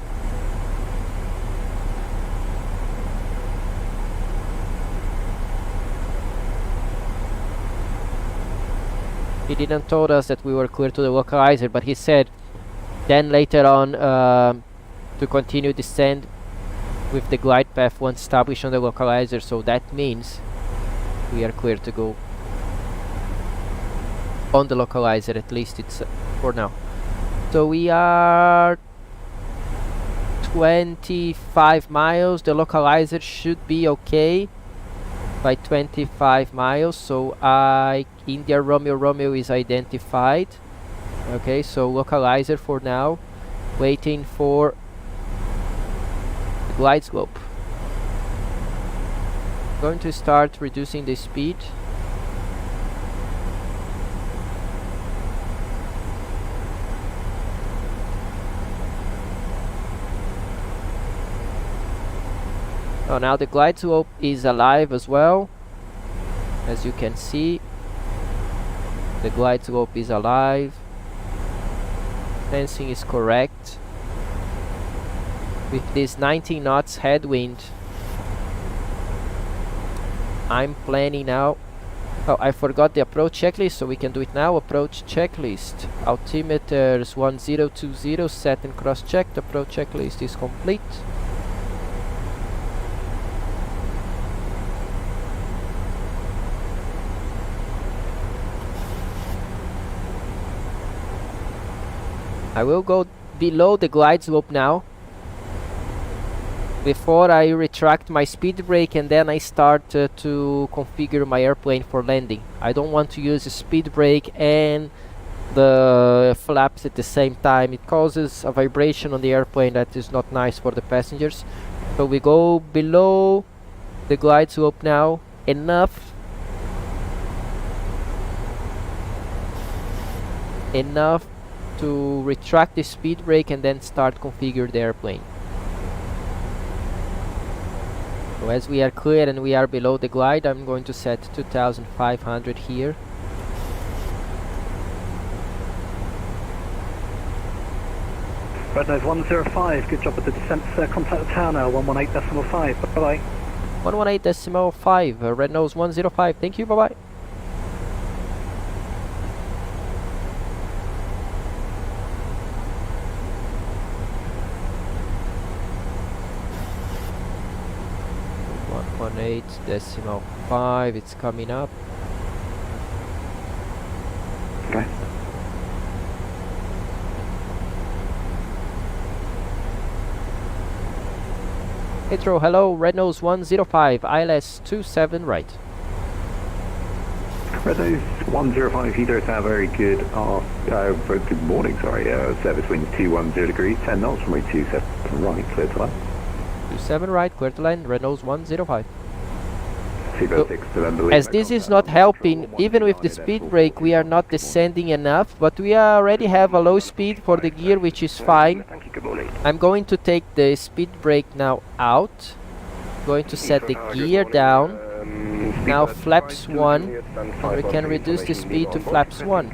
[SPEAKER 1] He didn't told us that we were clear to the localizer, but he said then later on to continue descend with the glide path once established on the localizer, so that means we are clear to go on the localizer, at least it's for now. So we are 25 miles. The localizer should be okay by 25 miles. So India Romeo Romeo is identified. Okay, so localizer for now. Waiting for the glide slope. Going to start reducing the speed. Oh, now the glide slope is alive as well. As you can see, the glide slope is alive. Fencing is correct. With this 19 knots headwind, I'm planning now. Oh, I forgot the approach checklist, so we can do it now. Approach checklist. Altimeters 1020 set and cross checked. Approach checklist is complete. I will go below the glide slope now, before I retract my speed brake and then I start to configure my airplane for landing. I don't want to use the speed brake and the flaps at the same time. It causes a vibration on the airplane that is not nice for the passengers. So we go below the glide slope now, enough to retract the speed brake and then start configure the airplane. So as we are clear and we are below the glide, I'm going to set 2500 here.
[SPEAKER 11] Red Nose 105, good job with the descent, contact the tower now, 118.5, bye bye.
[SPEAKER 1] 118.5, Red Nose 105, thank you, bye bye. .5, it's coming up.
[SPEAKER 7] Okay.
[SPEAKER 1] Intro, hello, Red Nose 105, ILS 27 right.
[SPEAKER 9] Red Nose 105, Heathrow Tower, very good. Good morning, sorry. Service wind 210 degrees, 10 knots, runway 27 right, clear to land.
[SPEAKER 1] 27 right, clear to land, Red Nose 105.
[SPEAKER 9] So,
[SPEAKER 1] as this is not helping, even with the speed brake we are not descending enough, but we already have a low speed for the gear, which is fine. I'm going to take the speed brake now out, going to set the gear down, now flaps 1, and we can reduce the speed to flaps 1.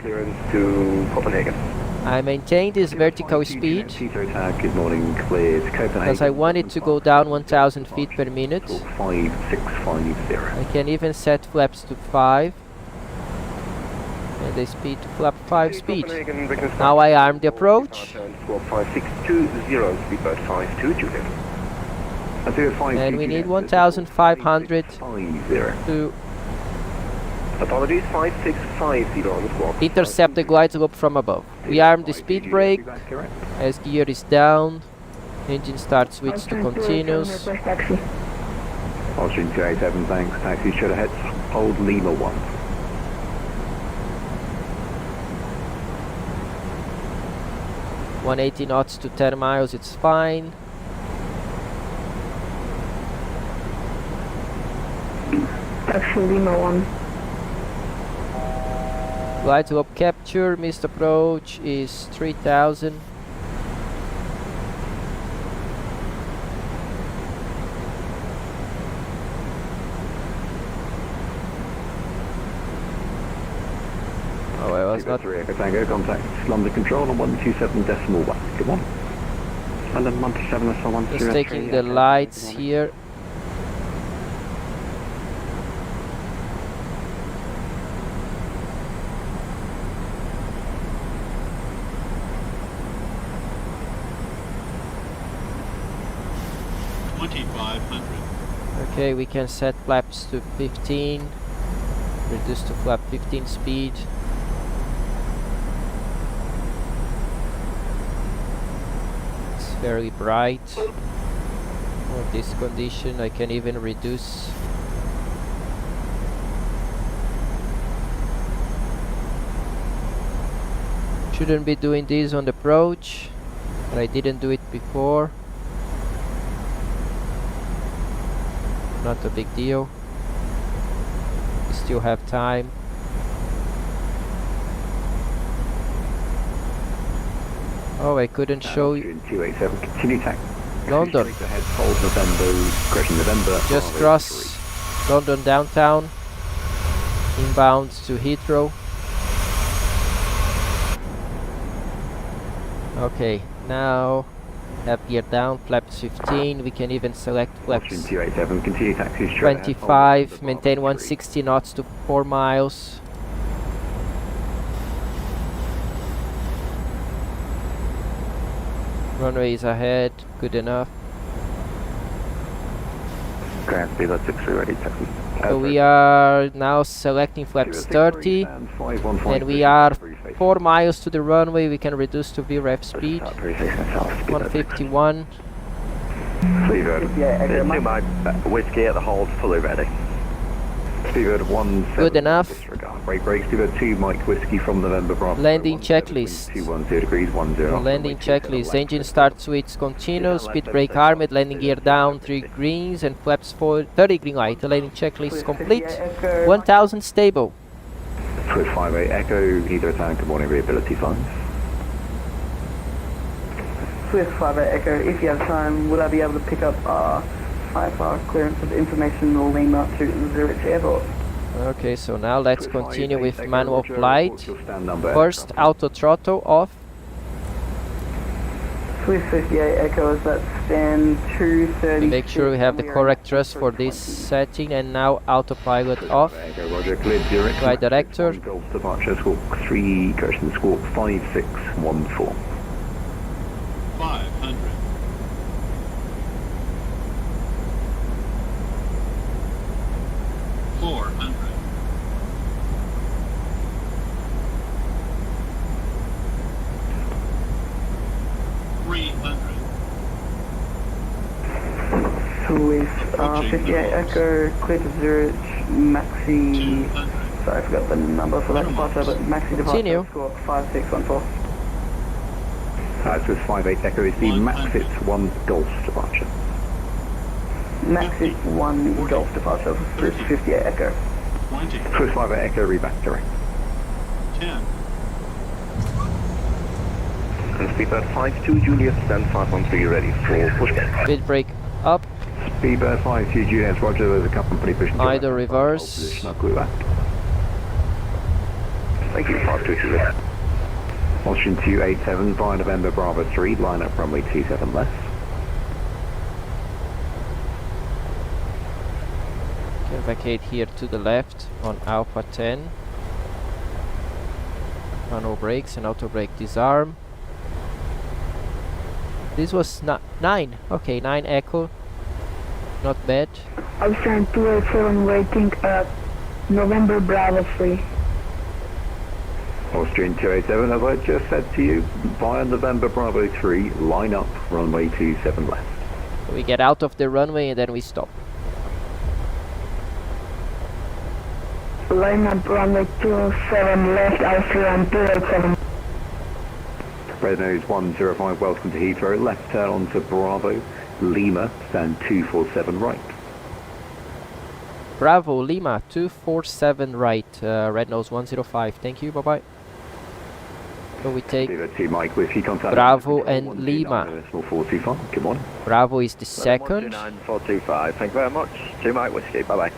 [SPEAKER 1] I maintain this vertical speed because I want it to go down 1000 feet per minute. I can even set flaps to 5 and the speed to flap 5 speed. Now I arm the approach and we need 1500 to
[SPEAKER 2] apologies, 5650 on the squawk.
[SPEAKER 1] Intercept the glide slope from above. We arm the speed brake as gear is down. Engine start switch to continuous.
[SPEAKER 9] Austrian 287, thanks. Taxi should have heads. Hold Lima 1.
[SPEAKER 1] $180 knots to 10 miles, it's fine.
[SPEAKER 6] Taxi Lima 1.
[SPEAKER 1] Glide slope capture, missed approach is 3000. Oh, I was not.
[SPEAKER 9] Tango, contact London Control on 127.1. Good one.
[SPEAKER 7] London 127, so 1
[SPEAKER 1] Just taking the lights here. Okay, we can set flaps to 15, reduce to flap 15 speed. It's very bright. For this condition, I can even reduce. Shouldn't be doing this on the approach, but I didn't do it before. Not a big deal. We still have time. Oh, I couldn't show you.
[SPEAKER 9] 287, continue tack.
[SPEAKER 1] London.
[SPEAKER 9] Ahead, hold November, correction November.
[SPEAKER 1] Just cross London downtown. Inbound to Heathrow. Okay, now have gear down, flaps 15. We can even select flaps
[SPEAKER 9] 287, continue taxi
[SPEAKER 1] 25. Maintain 160 knots to 4 miles. Runway is ahead, good enough.
[SPEAKER 9] Grand speed, that's 63 ready, taxi.
[SPEAKER 1] So we are now selecting flaps 30, and we are 4 miles to the runway. We can reduce to VREF speed 151.
[SPEAKER 9] Seabird,
[SPEAKER 7] Two Mike, whiskey at the hold, fully ready.
[SPEAKER 9] Seabird 17.
[SPEAKER 1] Good enough.
[SPEAKER 9] Disregard. Brake brakes, Seabird 2 Mike Whiskey from November Bravo.
[SPEAKER 1] Landing checklist.
[SPEAKER 9] 210 degrees, 10.
[SPEAKER 1] Landing checklist. Engine start switch continuous. Speed brake armed. Landing gear down. 3 greens and flaps 30 green light. The landing checklist complete. 1000 stable.
[SPEAKER 9] Swift 58 Echo, Heathrow Town, good morning, reability 5.
[SPEAKER 8] Swift 58 Echo, if you have time, would I be able to pick up 5-hour clearance of information or Lima to Zurich Airport?
[SPEAKER 1] Okay, so now let's continue with manual flight. First, auto throttle off.
[SPEAKER 8] Swift 58 Echo, is that stand 230?
[SPEAKER 1] Make sure we have the correct thrust for this setting, and now autopilot off.
[SPEAKER 9] Roger, cleared Zurich.
[SPEAKER 1] Flight director.
[SPEAKER 9] Golf departure, squawk 3, correction, squawk 5614.
[SPEAKER 12] 500. 400. 300.
[SPEAKER 8] Swift 58 Echo, clear to Zurich, Maxi. Sorry, I forgot the number for that departure, but Maxi
[SPEAKER 1] Continue.
[SPEAKER 8] departure, squawk 5614.
[SPEAKER 9] Swift 58 Echo is the Maxit 1 Golf departure.
[SPEAKER 8] Maxi 1 Golf departure, Swift 58 Echo.
[SPEAKER 12] 20.
[SPEAKER 9] Swift 58 Echo, reback direct.
[SPEAKER 12] 10.
[SPEAKER 7] And Speedbird 52 Julius, stand 513 ready for pushback.
[SPEAKER 1] Speed brake up.
[SPEAKER 9] Speedbird 52 Julius, roger, there's a company pushing.
[SPEAKER 1] Idle reverse.
[SPEAKER 9] Position, I'll call you back.
[SPEAKER 7] Thank you, 52 Julius.
[SPEAKER 9] Altitude 287 via November Bravo 3, line up runway 27 left.
[SPEAKER 1] Can vacate here to the left on Alpha 10. Manual brakes and auto brake disarm. This was 9. Okay, 9 Echo. Not bad.
[SPEAKER 6] Austrian 287 waiting at November Bravo 3.
[SPEAKER 9] Austrian 287, as I just said to you, via November Bravo 3, line up runway 27 left.
[SPEAKER 1] So we get out of the runway and then we stop.
[SPEAKER 6] Line up runway 27 left, Austrian 287.
[SPEAKER 9] Red nose 105, welcome to Heathrow, left turn onto Bravo, Lima, stand 247 right.
[SPEAKER 1] Bravo, Lima, 247 right, red nose 105, thank you, bye bye. So we take Bravo and Lima.
[SPEAKER 9] 425, good morning.
[SPEAKER 1] Bravo is the second.
[SPEAKER 7] 425, thank you very much. 2 Mike Whiskey, bye bye.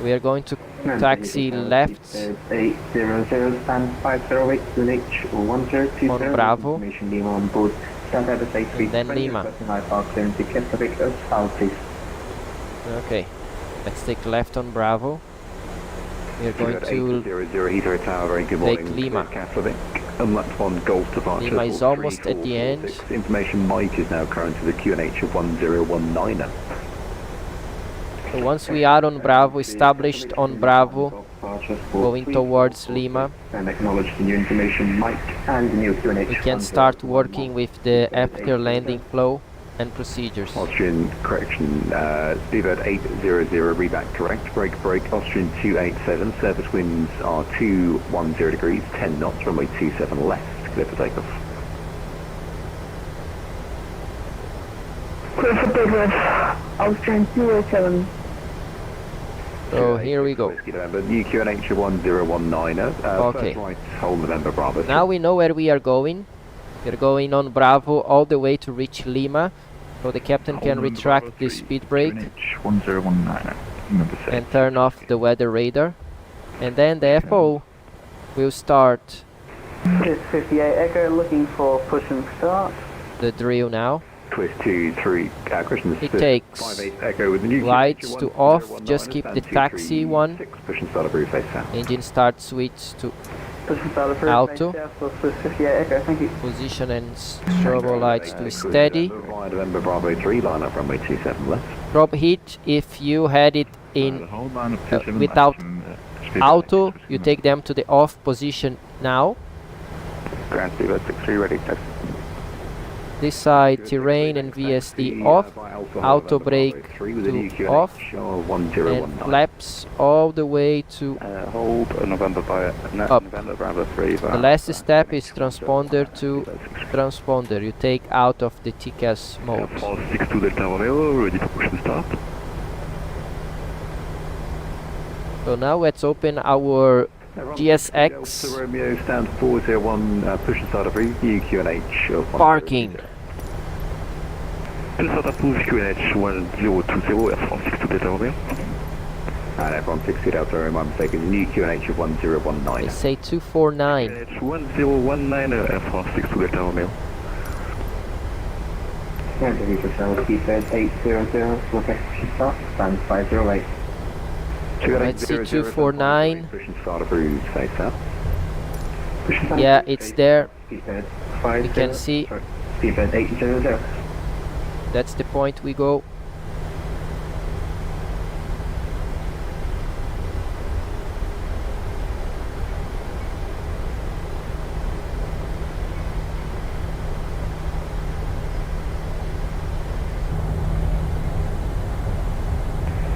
[SPEAKER 1] We are going to taxi left
[SPEAKER 5] 800, stand 508, UNH 1020.
[SPEAKER 1] on Bravo,
[SPEAKER 5] Information Lima on board. Stand at the
[SPEAKER 1] and then Lima.
[SPEAKER 5] clearance, Keflavik, south please.
[SPEAKER 1] Okay, let's take left on Bravo. We are going to
[SPEAKER 9] Heathrow Tower, very good
[SPEAKER 1] take
[SPEAKER 9] morning.
[SPEAKER 1] Lima.
[SPEAKER 9] Keflavik, and left 1 Golf departure.
[SPEAKER 1] Lima is almost at the end.
[SPEAKER 9] Information Mike is now current to the QNH of 1019.
[SPEAKER 1] So once we are on Bravo, established on Bravo, going towards Lima.
[SPEAKER 9] And acknowledge the new information, Mike, and the new QNH.
[SPEAKER 1] We can start working with the after landing flow and procedures.
[SPEAKER 9] Austrian correction, speedbird 800, reback correct, brake, Austrian 287, surface winds are 210 degrees, 10 knots, runway 27 left, clear for takeoff.
[SPEAKER 6] Clear for takeoff, Austrian 207.
[SPEAKER 1] So here we go.
[SPEAKER 9] November, new QNH 1019,
[SPEAKER 1] Okay.
[SPEAKER 9] first right, hold November Bravo.
[SPEAKER 1] Now we know where we are going. We're going on Bravo all the way to reach Lima, so the captain can retract the speed brake
[SPEAKER 10] 1019.
[SPEAKER 1] and turn off the weather radar. And then the FO will start
[SPEAKER 8] It's 58 Echo looking for push and start.
[SPEAKER 1] the drill now.
[SPEAKER 9] Twist 2-3, Christian
[SPEAKER 1] It takes
[SPEAKER 9] 58 Echo with the new
[SPEAKER 1] lights
[SPEAKER 9] QNH
[SPEAKER 1] to off,
[SPEAKER 9] 1019,
[SPEAKER 1] just keep the
[SPEAKER 9] stand
[SPEAKER 1] taxi
[SPEAKER 9] 236,
[SPEAKER 1] one.
[SPEAKER 9] push and start approved, face south.
[SPEAKER 1] Engine start switch to
[SPEAKER 8] Push and start approved.
[SPEAKER 1] Auto.
[SPEAKER 8] Face south for Swiss 58 Echo, thank you.
[SPEAKER 1] position and strobo lights to steady.
[SPEAKER 9] Via November Bravo 3, line up runway 27 left.
[SPEAKER 1] Drop heat if you had it in without auto, you take them to the off position now.
[SPEAKER 9] Ground speedbird 63 ready, taxi.
[SPEAKER 1] This side terrain and VSD off, auto brake to off, and flaps all the way to
[SPEAKER 10] Hold November by
[SPEAKER 1] up.
[SPEAKER 10] November Bravo 3.
[SPEAKER 1] The last step is transponder to transponder. You take out of the TCAS mode.
[SPEAKER 10] 462 Delta Romeo, ready for push and start.
[SPEAKER 1] So now let's open our GSX
[SPEAKER 9] Romeo stand 401, push and start approved, new QNH.
[SPEAKER 1] parking.
[SPEAKER 10] Push and start approved QNH 1020, Air France 62 Delta Romeo.
[SPEAKER 9] And everyone 60 Delta Romeo, my mistake, is new QNH of 1019.
[SPEAKER 1] They say 249.
[SPEAKER 10] QNH 1019, Air France 62 Delta Romeo.
[SPEAKER 2] Pmdg for Charlie, speedbird 800, forecast push and start, stand 508.
[SPEAKER 1] Let's see 249.
[SPEAKER 9] Push and start approved, face south.
[SPEAKER 1] Yeah, it's there.
[SPEAKER 2] Speedbird
[SPEAKER 1] You can see
[SPEAKER 2] speedbird 800.
[SPEAKER 1] that's the point we go.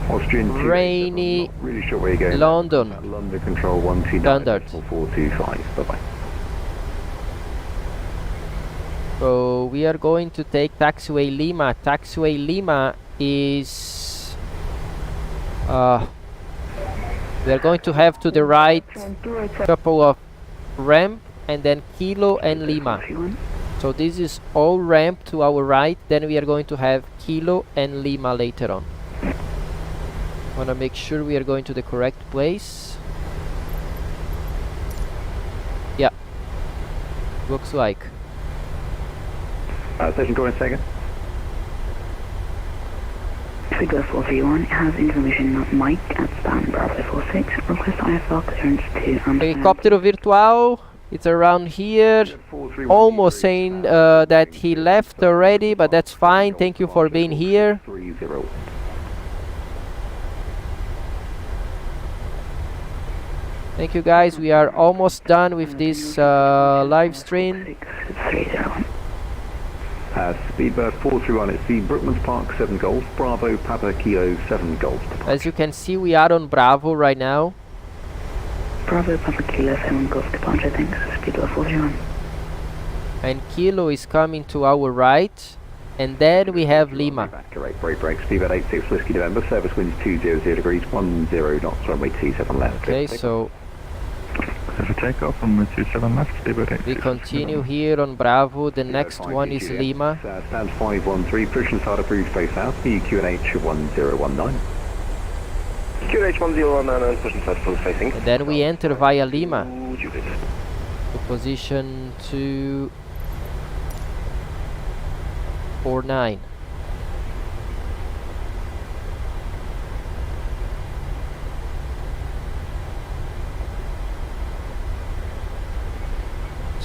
[SPEAKER 9] Austrian
[SPEAKER 1] Rainy
[SPEAKER 9] not really sure where you're going.
[SPEAKER 1] London.
[SPEAKER 9] London control 129
[SPEAKER 1] Standard.
[SPEAKER 9] 425. Bye bye.
[SPEAKER 1] So we are going to take taxiway Lima. Taxiway Lima is we are going to have to the right couple of ramp and then Kilo and Lima. So this is all ramp to our right, then we are going to have Kilo and Lima later on. Wanna make sure we are going to the correct place. Yeah, looks like.
[SPEAKER 9] Station going second.
[SPEAKER 6] Figure 431 has information that Mike at span Bravo 46 request IFR clearance to
[SPEAKER 1] Helicóptero virtual, it's around here, almost saying that he left already, but that's fine. Thank you for being here.
[SPEAKER 9] 30.
[SPEAKER 1] Thank you guys, we are almost done with this live stream.
[SPEAKER 9] Speedbird 431, it's the Brooklands Park 7 Golf, Bravo Papa Kilo 7 Golf.
[SPEAKER 1] As you can see, we are on Bravo right now.
[SPEAKER 6] Bravo Papa Kilo 7 Golf departure, thanks. Speedbird 431.
[SPEAKER 1] And Kilo is coming to our right. And then we have Lima.
[SPEAKER 9] Correct, brake, Speedbird 86 Whiskey November, service winds 200 degrees, 10 knots, runway 27 left.
[SPEAKER 1] Okay, so
[SPEAKER 10] For takeoff from 27 left, speedbird 86.
[SPEAKER 1] we continue here on Bravo. The next one is Lima.
[SPEAKER 9] Stands 513, push and start approved, face south, QNH 1019. QNH 1019, push and start full facing.
[SPEAKER 1] And then we enter via Lima to position 249.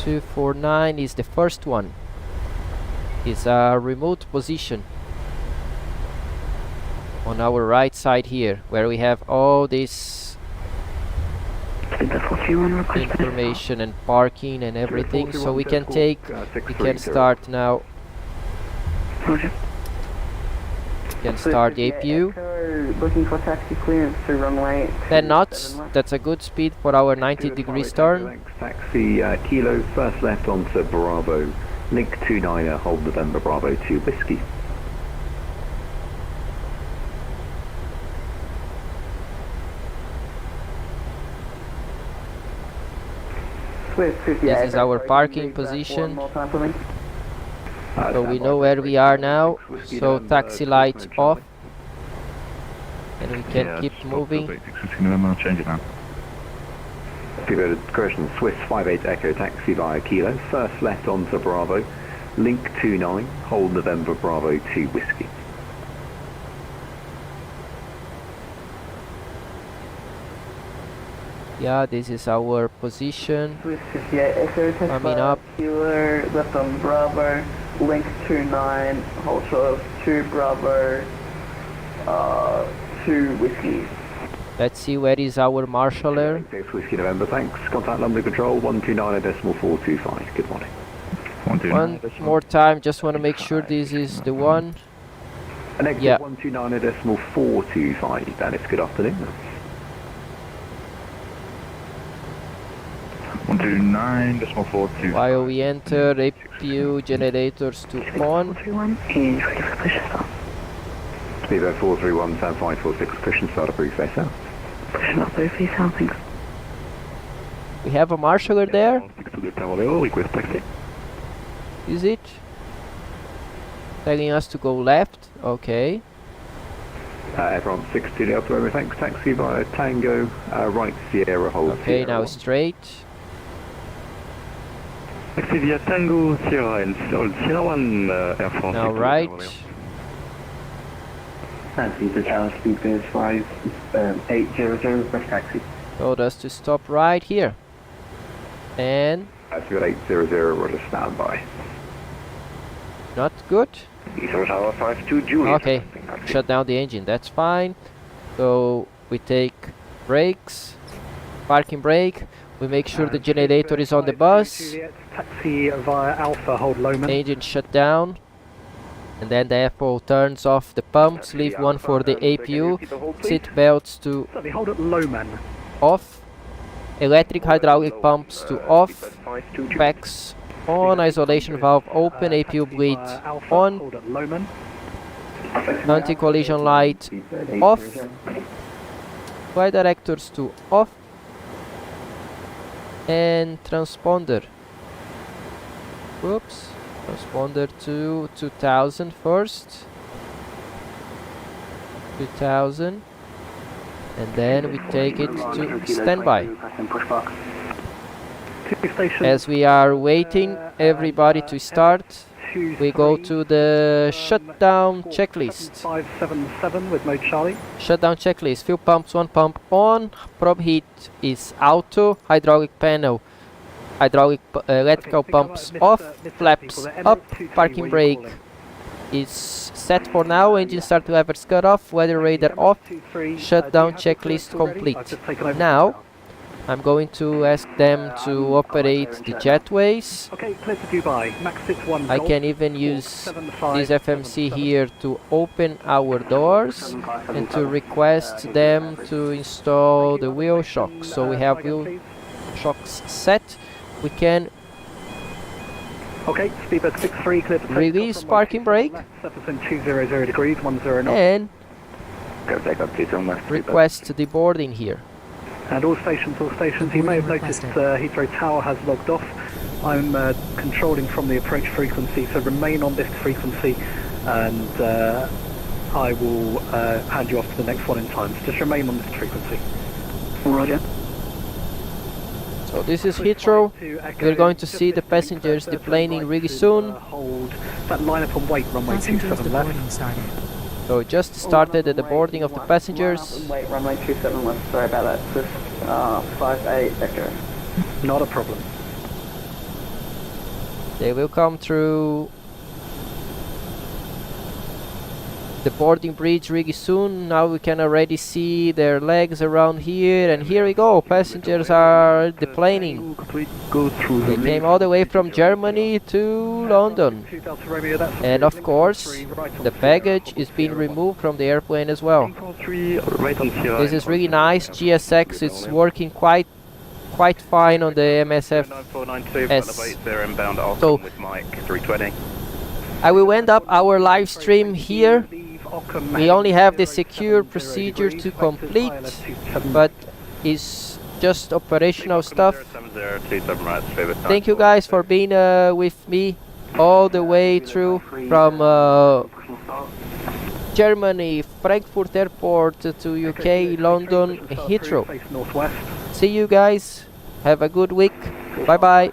[SPEAKER 1] .249 is the first one. It's a remote position on our right side here, where we have all this information and parking and everything, so we can start now.
[SPEAKER 8] Roger.
[SPEAKER 1] We can start the APU.
[SPEAKER 8] Looking for taxi clearance to runway
[SPEAKER 1] 10 knots, that's a good speed for our 90-degree turn.
[SPEAKER 9] Taxi Kilo, first left onto Bravo, link 29er, hold November Bravo 2 Whiskey.
[SPEAKER 1] This is our parking position. So we know where we are now, so taxi light off, and we can keep moving.
[SPEAKER 9] Correction, Swiss 58 Echo taxi via Kilo, first left onto Bravo, link 29, hold November Bravo 2 Whiskey.
[SPEAKER 1] Yeah, this is our position.
[SPEAKER 8] Swiss 58 Echo
[SPEAKER 1] Coming up.
[SPEAKER 8] Kilo, left on Bravo, link 29, hold short of 2 Bravo, 2 Whiskey.
[SPEAKER 1] Let's see where is our marshaller.
[SPEAKER 9] Whiskey November, thanks. Contact London Control 129.425. Good morning.
[SPEAKER 1] One more time, just want to make sure this is the one.
[SPEAKER 9] And exit
[SPEAKER 1] Yeah.
[SPEAKER 9] 129.425. Dennis, good afternoon.
[SPEAKER 4] 129.425.
[SPEAKER 1] While we enter, APU generators to on.
[SPEAKER 9] Speedbird 431, 7546, cushion start approved face out.
[SPEAKER 1] We have a marshaller there.
[SPEAKER 9] Request taxi.
[SPEAKER 1] Is it? Telling us to go left. Okay.
[SPEAKER 9] Everyone 6 to the Delta Romeo, thanks. Taxi via Tango, right Sierra, hold
[SPEAKER 1] Okay,
[SPEAKER 9] Sierra
[SPEAKER 1] now
[SPEAKER 9] 1.
[SPEAKER 1] straight.
[SPEAKER 4] Taxi via Tango, Sierra, hold Sierra 1, Air France.
[SPEAKER 1] Now right.
[SPEAKER 2] Taxi to Tower Speedbird 5800, request taxi.
[SPEAKER 1] Told us to stop right here. And
[SPEAKER 9] Taxi got 800, roger, standby.
[SPEAKER 1] not good.
[SPEAKER 9] Tower 52 Juliet.
[SPEAKER 1] Okay, shut down the engine, that's fine. So we take brakes, parking brake. We make sure the generator is on the bus.
[SPEAKER 11] Taxi via Alpha, hold Lowman.
[SPEAKER 1] Engine shut down. And then the FO turns off the pumps, leave one for the APU. Seat belts to
[SPEAKER 11] Certainly hold at Lowman.
[SPEAKER 1] off. Electric hydraulic pumps to off. Packs on, isolation valve open, APU bleed
[SPEAKER 11] Alpha,
[SPEAKER 1] on.
[SPEAKER 11] hold at Lowman.
[SPEAKER 1] Anti-collision light off. Flight directors to off. And transponder. Whoops. Transponder to 2000 first. 2000. And then we take it to standby. As we are waiting everybody to start, we go to the shutdown checklist.
[SPEAKER 11] 577 with mode Charlie.
[SPEAKER 1] Shutdown checklist. Fuel pumps, one pump on. Probe heat is auto. Hydraulic panel. Electrical pumps off. Flaps up. Parking brake is set for now. Engine start levers cut off. Weather radar off. Shutdown checklist complete. Now I'm going to ask them to operate the jetways.
[SPEAKER 11] Okay, clear to Dubai. Max 61.
[SPEAKER 1] I can even use this FMC here to open our doors and to request them to install the wheel shocks. So we have wheel shocks set. We can
[SPEAKER 11] Speedbird 63, clear to
[SPEAKER 1] release parking brake
[SPEAKER 11] surface in 200 degrees, 10 knots.
[SPEAKER 1] and
[SPEAKER 9] Go take up to on left.
[SPEAKER 1] request the boarding here.
[SPEAKER 11] And all stations. You may have noticed Heathrow Tower has logged off. I'm controlling from the approach frequency, so remain on this frequency and I will hand you off to the next one in time. So just remain on this frequency.
[SPEAKER 8] Roger.
[SPEAKER 1] So this is Heathrow. We're going to see the passengers deplaning really soon.
[SPEAKER 11] Hold that line up and wait, runway 27 left.
[SPEAKER 1] So just started the boarding of the passengers.
[SPEAKER 8] Wait, runway 27 left. Sorry about that. Swift 58 Echo.
[SPEAKER 11] Not a problem.
[SPEAKER 1] They will come through the boarding bridge really soon. Now we can already see their legs around here, and here we go. Passengers are deplaning. They came all the way from Germany to London, and of course the baggage is being removed from the airplane as well. This is really nice. GSX is working quite fine on the MSF. So I will end up our live stream here. We only have the secure procedure to complete, but it's just operational stuff. Thank you guys for being with me all the way through from Germany, Frankfurt Airport to UK, London, Heathrow. See you guys. Have a good week. Bye bye.